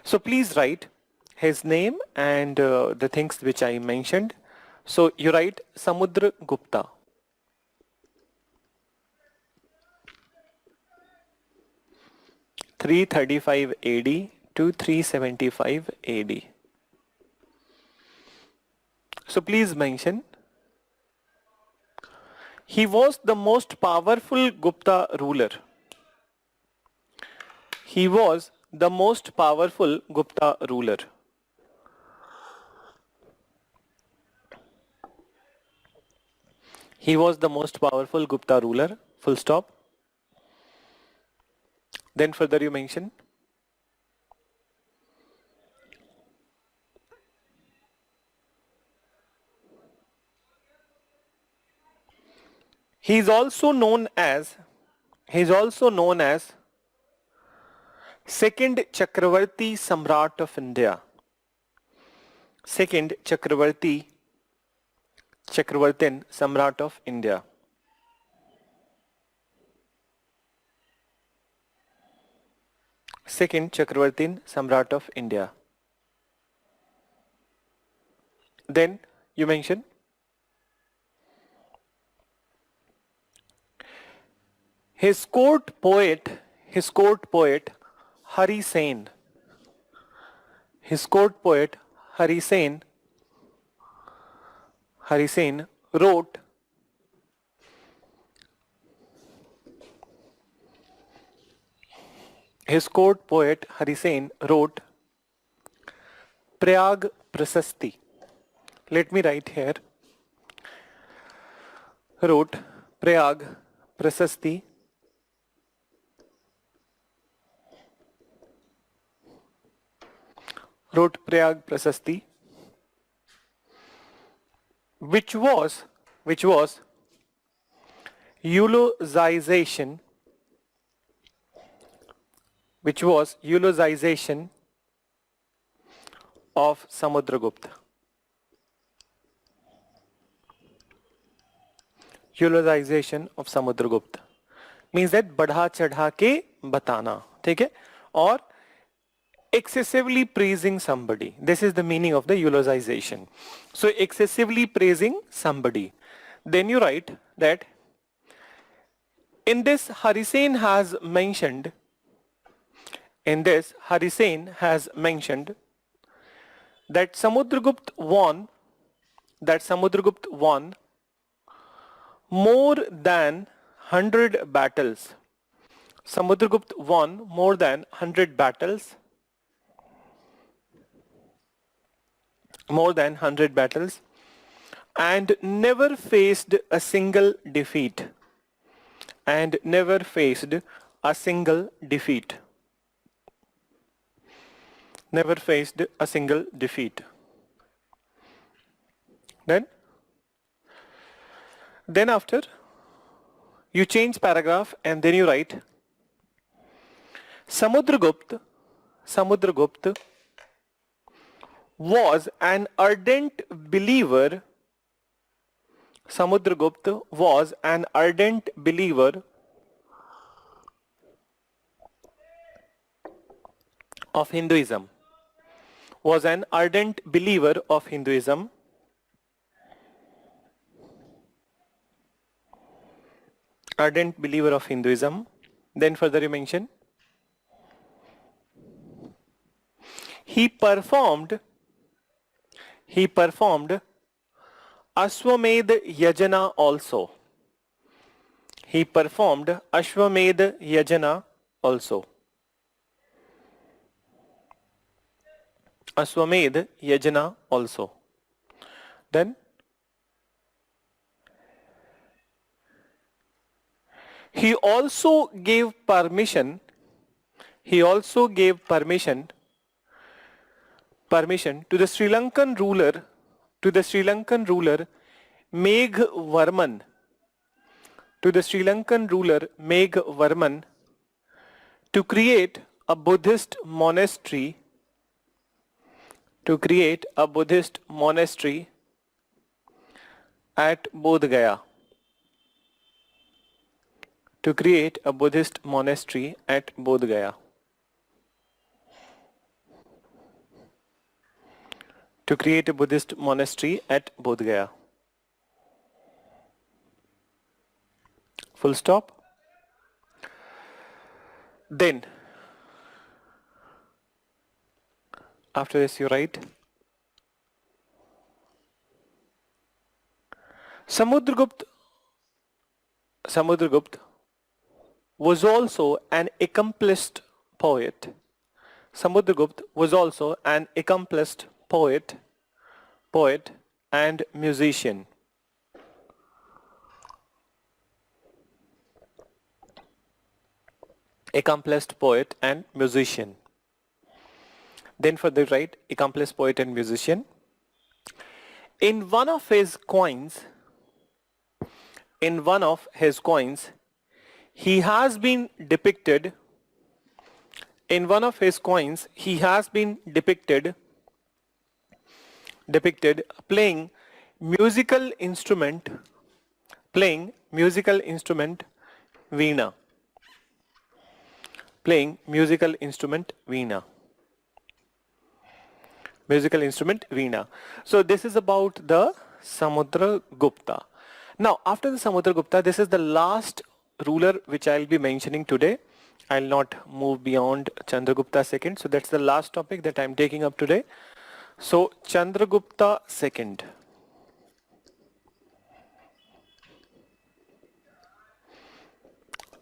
So please write his name and the things which I mentioned. So you write Samudragupta. (335 AD to 375 AD). So please mention. He was the most powerful Gupta ruler. He was the most powerful Gupta ruler. He was the most powerful Gupta ruler. Full stop. Then further you mention. He is also known as second Chakravarti Samrat of India. Second Chakravartin Samrat of India. Second Chakravartin Samrat of India. Then you mention his court poet Hari Sen. His court poet Hari Sen wrote Prayag Prasasti. Let me write here. Wrote Prayag Prasasti. Wrote Prayag Prasasti, which was eulogization of Samudragupta. Eulogization of Samudragupta means that बढ़ा चढ़ा के बताना, ठीक है, और excessively praising somebody. This is the meaning of the eulogization. So excessively praising somebody. Then you write that in this Hari Sen has mentioned that Samudragupta won more than 100 battles. Samudragupta won more than 100 battles. And never faced a single defeat. Then after you change paragraph and then you write Samudragupta was an ardent believer of Hinduism. Then further you mention he performed Ashwamedh Yajna also. Then he also gave permission to the Sri Lankan ruler Meghvarman to create a Buddhist monastery at Bodh Gaya. Full stop. Then after this you write Samudragupta was also an accomplished poet. And musician. accomplished poet and musician. Then for the right, accomplished poet and musician. In one of his coins, in one of his coins, he has been depicted, in one of his coins, he has been depicted musical instrument, playing musical instrument veena, playing musical instrument veena. Musical instrument veena. So this is about the Samudragupta. Now after the Samudragupta, this is the last ruler which I'll be mentioning today. I'll not move beyond Chandragupta II. So that's the last topic that I'm taking up today. So Chandragupta II.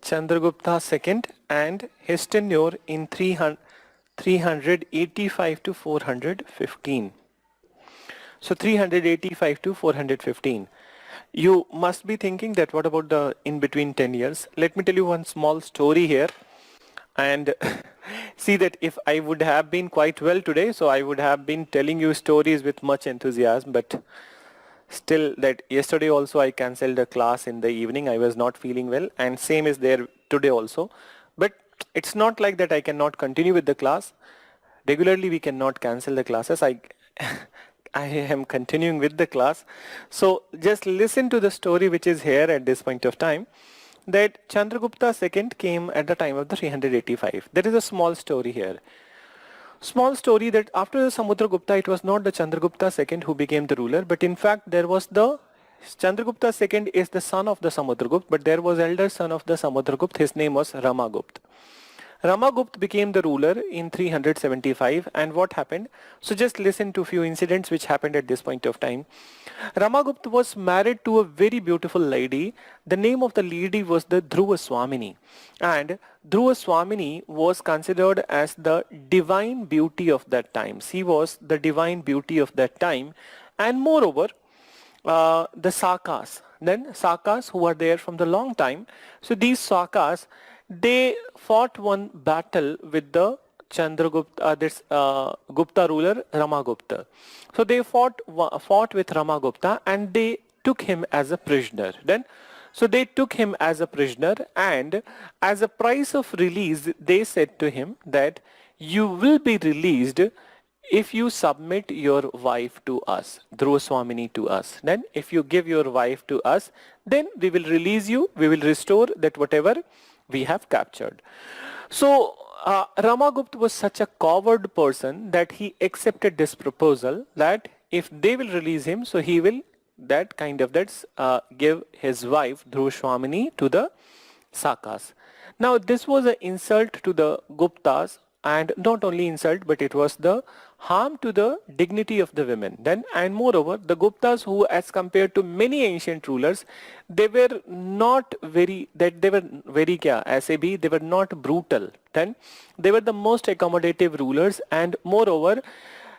Chandragupta II and his tenure in 385 to 415. So 385 to 415. You must be thinking that what about the in between 10 years? Let me tell you one small story here. And see that if I would have been quite well today, so I would have been telling you stories with much enthusiasm, but still that yesterday also I cancelled a class in the evening. I was not feeling well, and same is there today also. But it's not like that I cannot continue with the class. Regularly we cannot cancel the classes. I am continuing with the class. So just listen to the story which is here at this point of time, that Chandragupta II came at the time of the 385. There is a small story here. Small story that after the Samudragupta, it was not the Chandragupta II who became the ruler, but in fact there was the Chandragupta II is the son of the Samudragupta, but there was elder son of the Samudragupta. His name was Ramagupta. Ramagupta became the ruler in 375, and what happened? So just listen to few incidents which happened at this point of time. Ramagupta was married to a very beautiful lady. The name of the lady was the Dhruva Swamini, and Dhruva Swamini was considered as the divine beauty of that time. She was the divine beauty of that time, and moreover, the Sakas, then Sakas who are there from the long time. So these Sakas, they fought one battle with the Chandragupta, Gupta ruler Ramagupta. So they fought with Ramagupta, and they took him as a prisoner. So they took him as a prisoner, and as a price of release, they said to him that you will be released if you submit your wife to us, Dhruva Swamini to us. Then if you give your wife to us, then we will release you, we will restore that whatever we have captured. So Ramagupta was such a coward person that he accepted this proposal that if they will release him, so he will give his wife Dhruva to the Sakas. Now this was an insult to the Guptas, and not only insult, but it was the harm to the dignity of the women. And moreover, the Guptas, who as compared to many ancient rulers, they were not very, they were not brutal. Then they were the most accommodative rulers, and moreover,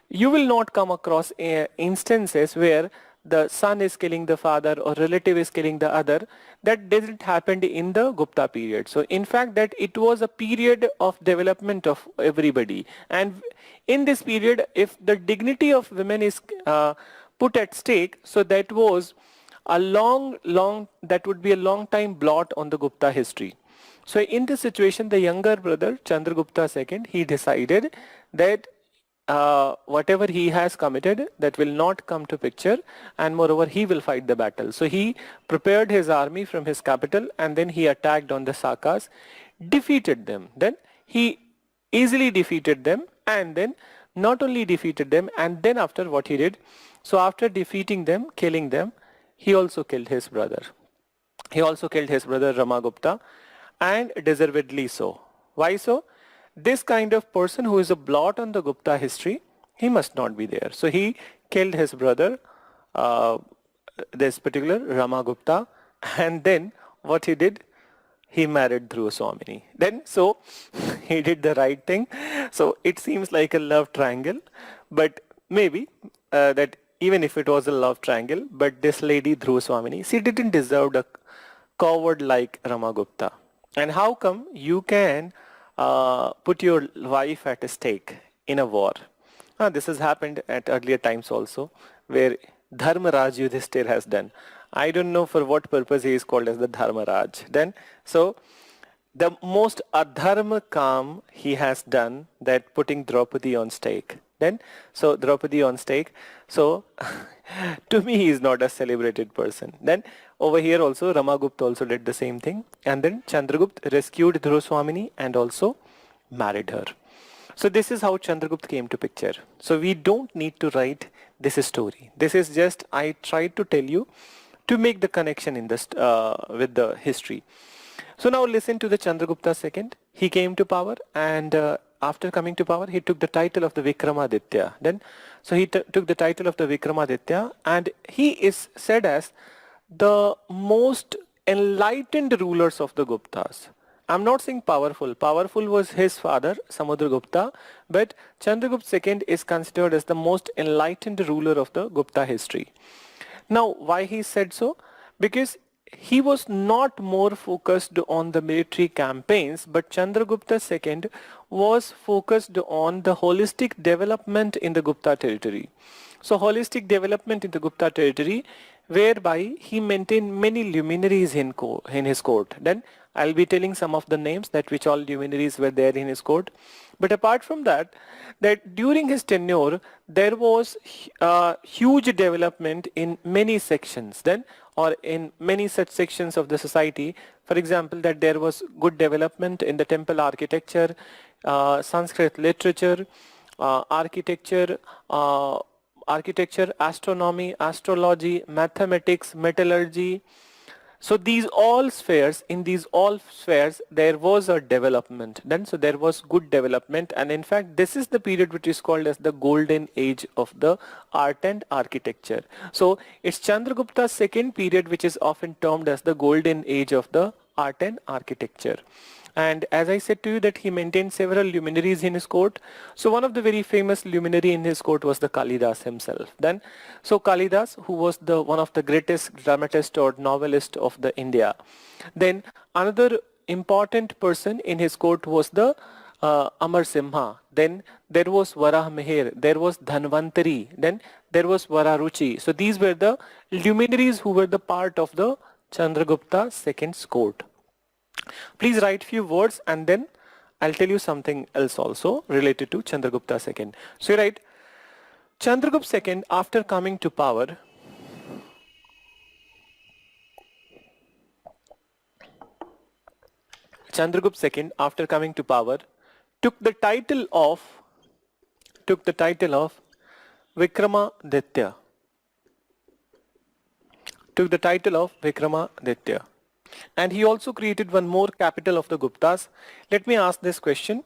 you will not come across instances where the son is killing the father or relative is killing the other. That didn't happen in the Gupta period. So in fact that it was a period of development of everybody, and in this period if the dignity of women is put at stake, so that was a that would be a long time blot on the Gupta history. So in this situation, the younger brother Chandragupta II, he decided that whatever he has committed, that will not come to picture, and moreover he will fight the battle. So he prepared his army from his capital, and then he attacked on the Sakas, defeated them. Then he easily defeated them, and then not only defeated them, and then after what he did, so after defeating them, killing them, he also killed his brother. He also killed his brother Ramagupta, and deservedly so. Why so? This kind of person who is a blot on the Gupta history, he must not be there. So he killed his brother, this particular Ramagupta, and then what he did, he married Dhruva Swamini. Then so he did the right thing. So it seems like a love triangle, but maybe that even if it was a love triangle, but this lady Dhruva Swamini, she didn't deserve a coward like Ramagupta. And how come you can put your wife at a stake in a war? This has happened at earlier times also, where Dharmaraj Yudhishthir has done. I don't know for what purpose he is called as the Dharmaraj. Then, so the most adharma kam he has done, that putting Draupadi on stake. Then, so Draupadi on stake. So to me, he is not a celebrated person. Then over here also, Ramagupta also did the same thing. And then Chandragupta rescued Dhruvaswamini and also married her. So this is how Chandragupta came to picture. So we don't need to write this story. This is just, I tried to tell you to make the connection in this with the history. So now listen to the Chandragupta second. He came to power, and after coming to power, he took the title of the Vikramaditya. Then, so he took the title of the Vikramaditya, and he is said as the most enlightened rulers of the Guptas. I'm not saying powerful. Powerful was his father, Samudragupta, but Chandragupta II is considered as the most enlightened ruler of the Gupta history. Now, why he said so? Because he was not more focused on the military campaigns, but Chandragupta II was focused on the holistic development in the Gupta territory. So holistic development in the Gupta territory, whereby he maintained many luminaries in his court. Then I'll be telling some of the names that which all luminaries were there in his court. But apart from that, that during his tenure, there was huge development in many sections then, or in many such sections of the society. For example, that there was good development in the temple architecture, Sanskrit literature, architecture, astronomy, astrology, mathematics, metallurgy. So these all spheres, in these all spheres, there was a development. Then, so there was good development, and in fact, this is the period which is called as the golden age of the art and architecture. So it's Chandragupta's second period, which is often termed as the golden age of the art and architecture. And as I said to you that he maintained several luminaries in his court. So one of the very famous luminary in his court was the Kalidas himself. Then, so Kalidas, who was the one of the greatest dramatist or novelist of the India. Then another important person in his court was the Amar Simha. Then there was Varah Meher, there was Dhanvantari, then there was Vararuchi. So these were the luminaries who were the part of the Chandragupta II's court. Please write few words and then I'll tell you something else also related to Chandragupta II. So you write, Chandragupta II, after coming to power, Chandragupta II, after coming to power, took the title of Vikramaditya. Took the title of Vikramaditya. And he also created one more capital of the Guptas. Let me ask this question.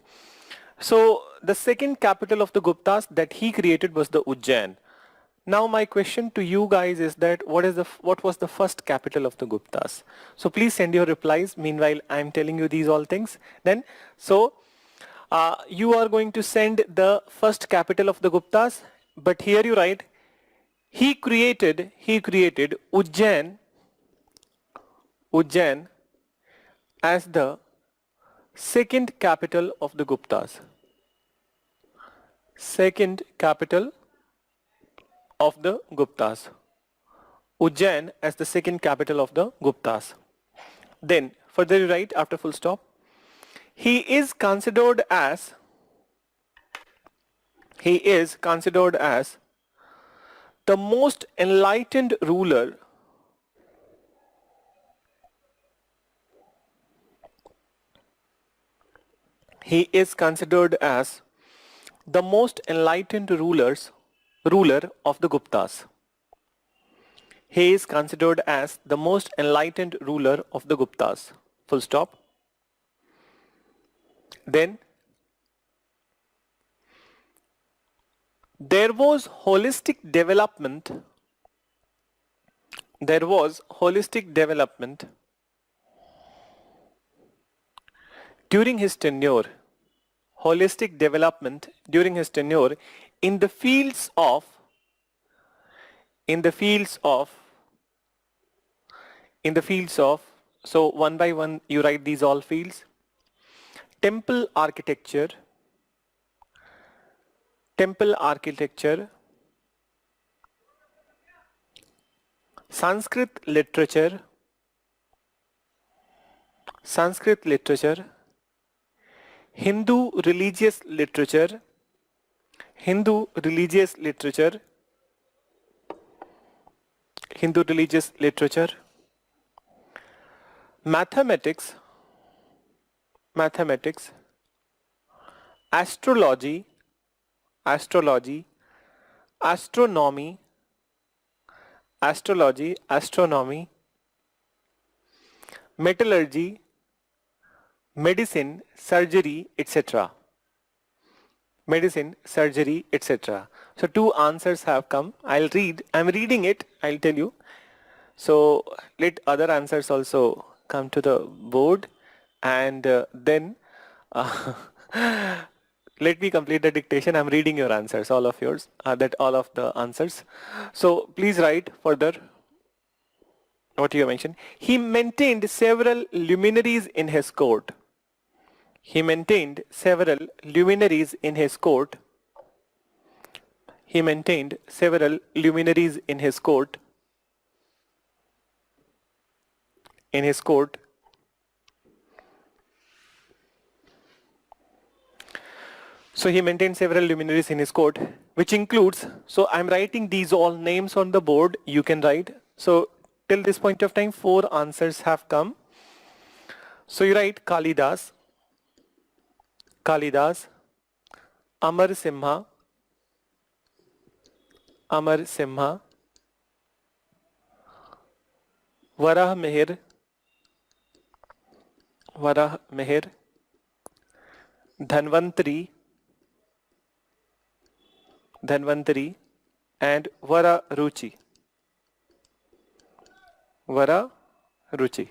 So the second capital of the Guptas that he created was the Ujjain. Now my question to you guys is that what was the first capital of the Guptas? So please send your replies. Meanwhile, I am telling you these all things. Then, so you are going to send the first capital of the Guptas. But here you write, he created Ujjain as the second capital of the Guptas. Second capital of the Guptas. Ujjain as the second capital of the Guptas. Then further you write after full stop, he is considered as the most enlightened ruler he is considered as the most enlightened ruler of the Guptas. He is considered as the most enlightened ruler of the Guptas. Full stop. Then there was holistic development. During his tenure, in the fields of So one by one you write these all fields. Temple architecture, temple architecture, Sanskrit literature, Sanskrit literature, Hindu religious literature, Hindu religious literature, Hindu religious literature, mathematics, mathematics, astrology, astrology, astronomy, astrology, astronomy, metallurgy, medicine, surgery, etc. Medicine, surgery, etc. So two answers have come. I'll read. I'm reading it. I'll tell you. So let other answers also come to the board, and then let me complete the dictation. I'm reading your answers, all of yours, all of the answers. So please write further what you have mentioned. He maintained several luminaries in his court. He maintained several luminaries in his court. He maintained several luminaries in his court. In his court. So he maintained several luminaries in his court, which includes, so I'm writing these all names on the board, you can write. So till this point of time, 4 answers have come. So you write Kalidas, Kalidas, Amar Simha, Amar Simha, Varah Mehir, Varah Mehir, Dhanvantari, Dhanvantari, and Vara Ruchi. Vara Ruchi.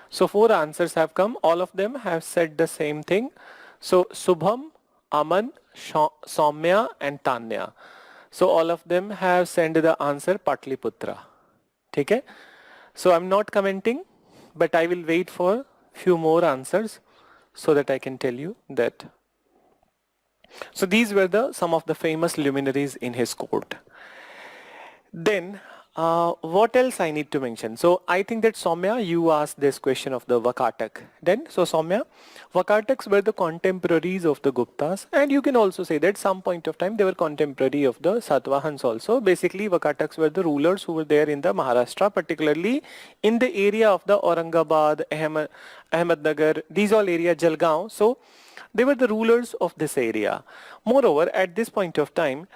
So 4 answers have come. All of them have said the same thing. So Subham, Aman, Soumya and Tanya. So all of them have sent the answer Patliputra. Okay? So I'm not commenting, but I will wait for few more answers so that I can tell you that. So these were some of the famous luminaries in his court. Then what else I need to mention? So I think that Soumya, you asked this question of the Vakatak. Then, so Soumya, Vakataks were the contemporaries of the Guptas, and you can also say that some point of time they were contemporary of the Satvahans also. Basically, Vakataks were the rulers who were there in the Maharashtra, particularly in the area of the Aurangabad, Ahmednagar, these all area, Jalgaon. So they were the rulers of this area. Moreover, at this point of time,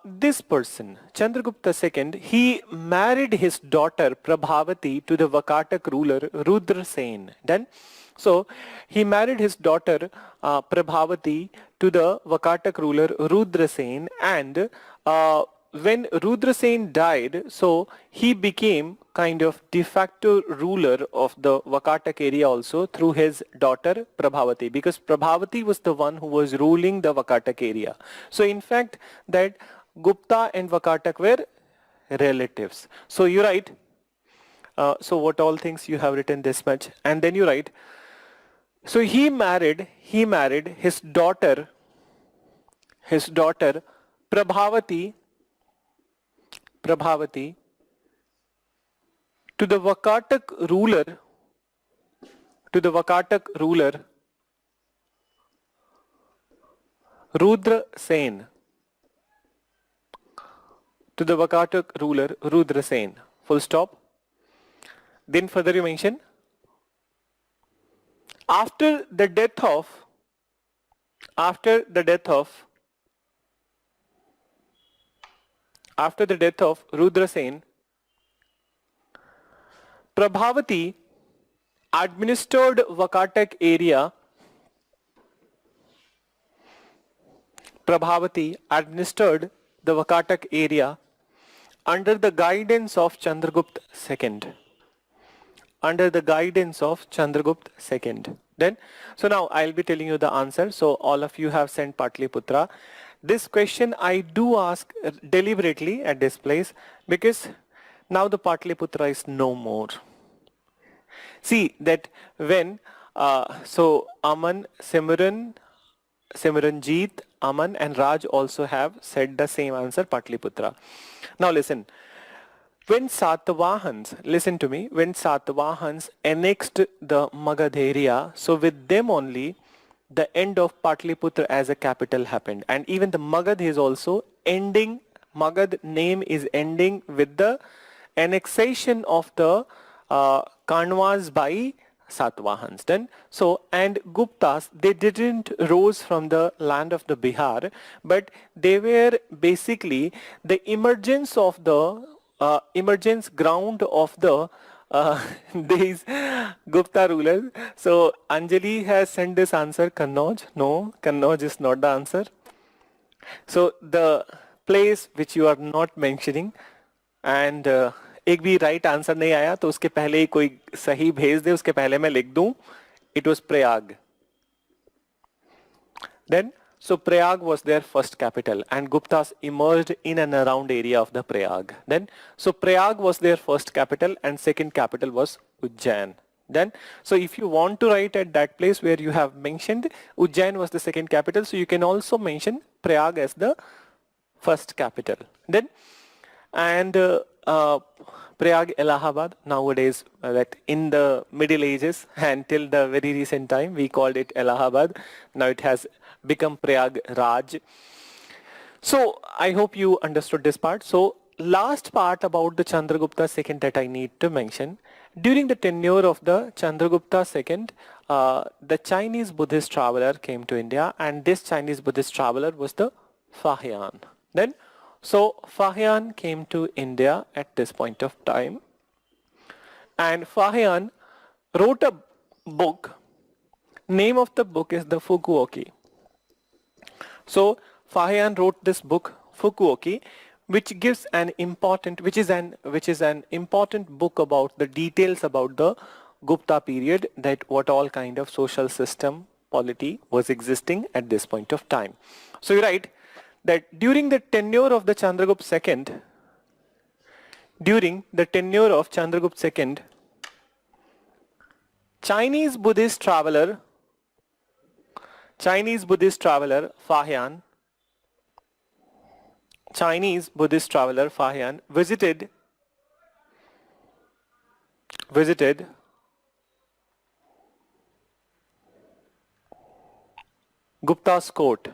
this person, Chandragupta II, he married his daughter Prabhavati to the Vakatak ruler Rudra Sen. Then, so he married his daughter Prabhavati to the Vakatak ruler Rudra Sen, and when Rudra Sen died, so he became kind of de facto ruler of the Vakatak area also through his daughter Prabhavati, because Prabhavati was the one who was ruling the Vakatak area. So in fact that Gupta and Vakatak were relatives. So you write, so what all things you have written this much, and then you write, so he married his daughter Prabhavati to the Vakatak ruler Rudra Sen. To the Vakatak ruler Rudra Sen. Full stop. Then further you mention, after the death of Rudra Sen, Prabhavati administered Vakatak area. Prabhavati administered the Vakatak area under the guidance of Chandragupta II. Under the guidance of Chandragupta II. Then, so now I'll be telling you the answer. So all of you have sent Patliputra. This question I do ask deliberately at this place because Now the Patliputra is no more. See that when so Aman, Simranjeet, Aman and Raj also have said the same answer, Patliputra. Now listen, when Satvahans, listen to me, when Satvahans annexed the Magad area, so with them only the end of Patliputra as a capital happened. And even the Magad is also ending, Magad name is ending with the annexation of the Kanwas by Satvahans. Then so and Guptas, they didn't rose from the land of the Bihar, but they were basically the emergence of the emergence ground of the these Gupta rulers. So Anjali has sent this answer Kannauj. No, Kannauj is not the answer. So the place which you are not mentioning and एक भी right answer नहीं आया तो उसके पहले ही कोई सही भेज दे उसके पहले मैं लिख दूं it was Prayag. Then so Prayag was their first capital and Guptas emerged in and around area of the Prayag. Then so Prayag was their first capital and second capital was Ujjain. Then so if you want to write at that place where you have mentioned Ujjain was the second capital, so you can also mention Prayag as the first capital. Then and Prayag, Allahabad, nowadays that in the Middle Ages and till the very recent time we called it Allahabad. Now it has become Prayag Raj. So I hope you understood this part. So last part about the Chandragupta II that I need to mention. During the tenure of the Chandragupta II, the Chinese Buddhist traveler came to India and this Chinese Buddhist traveler was the Fahian. Then so Fahian came to India at this point of time and Fahian wrote a book. Name of the book is the Fukuoki. So Fahian wrote this book Fukuoki, which gives an important, which is an important book about the details about the Gupta period, that what all kind of social system polity was existing at this point of time. So you write that during the tenure of the Chandragupta II, Chinese Buddhist traveler Fahian visited Gupta's court.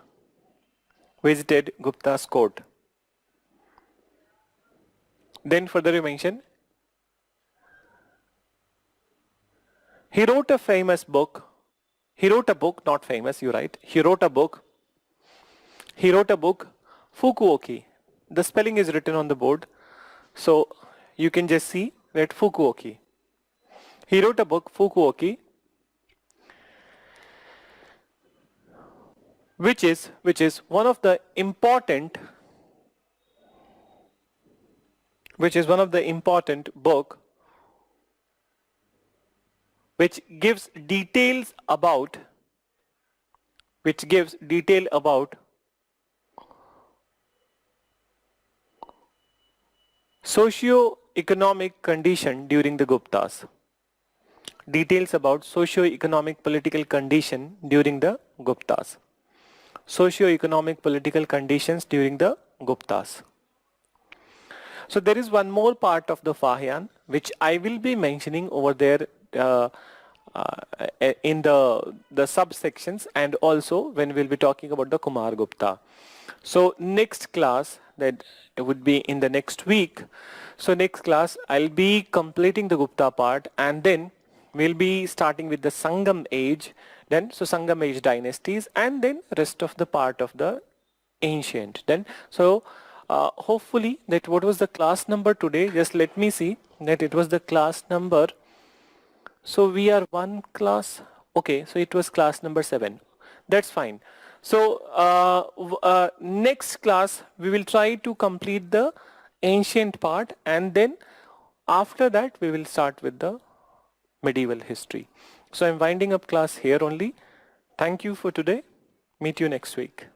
Then further you mention, he wrote a book, not famous, you write. He wrote a book, Fukuoki. The spelling is written on the board. So you can just see that Fukuoki. He wrote a book, Fukuoki, which is one of the important book which gives detail about socio-economic condition during the Guptas. Details about socio-economic political condition during the Guptas. Socio-economic political conditions during the Guptas. So there is one more part of the Fahian which I will be mentioning over there in the subsections and also when we'll be talking about the Kumar Gupta. So next class, that would be in the next week. So next class I'll be completing the Gupta part and then we'll be starting with the Sangam age. Then so Sangam age dynasties and then rest of the part of the ancient. Then so hopefully that what was the class number today, just let me see that it was the class number. So we are one class, okay, so it was class number 7. That's fine. So next class we will try to complete the ancient part and then after that we will start with the medieval history. So I'm winding up class here only. Thank you for today. Meet you next week.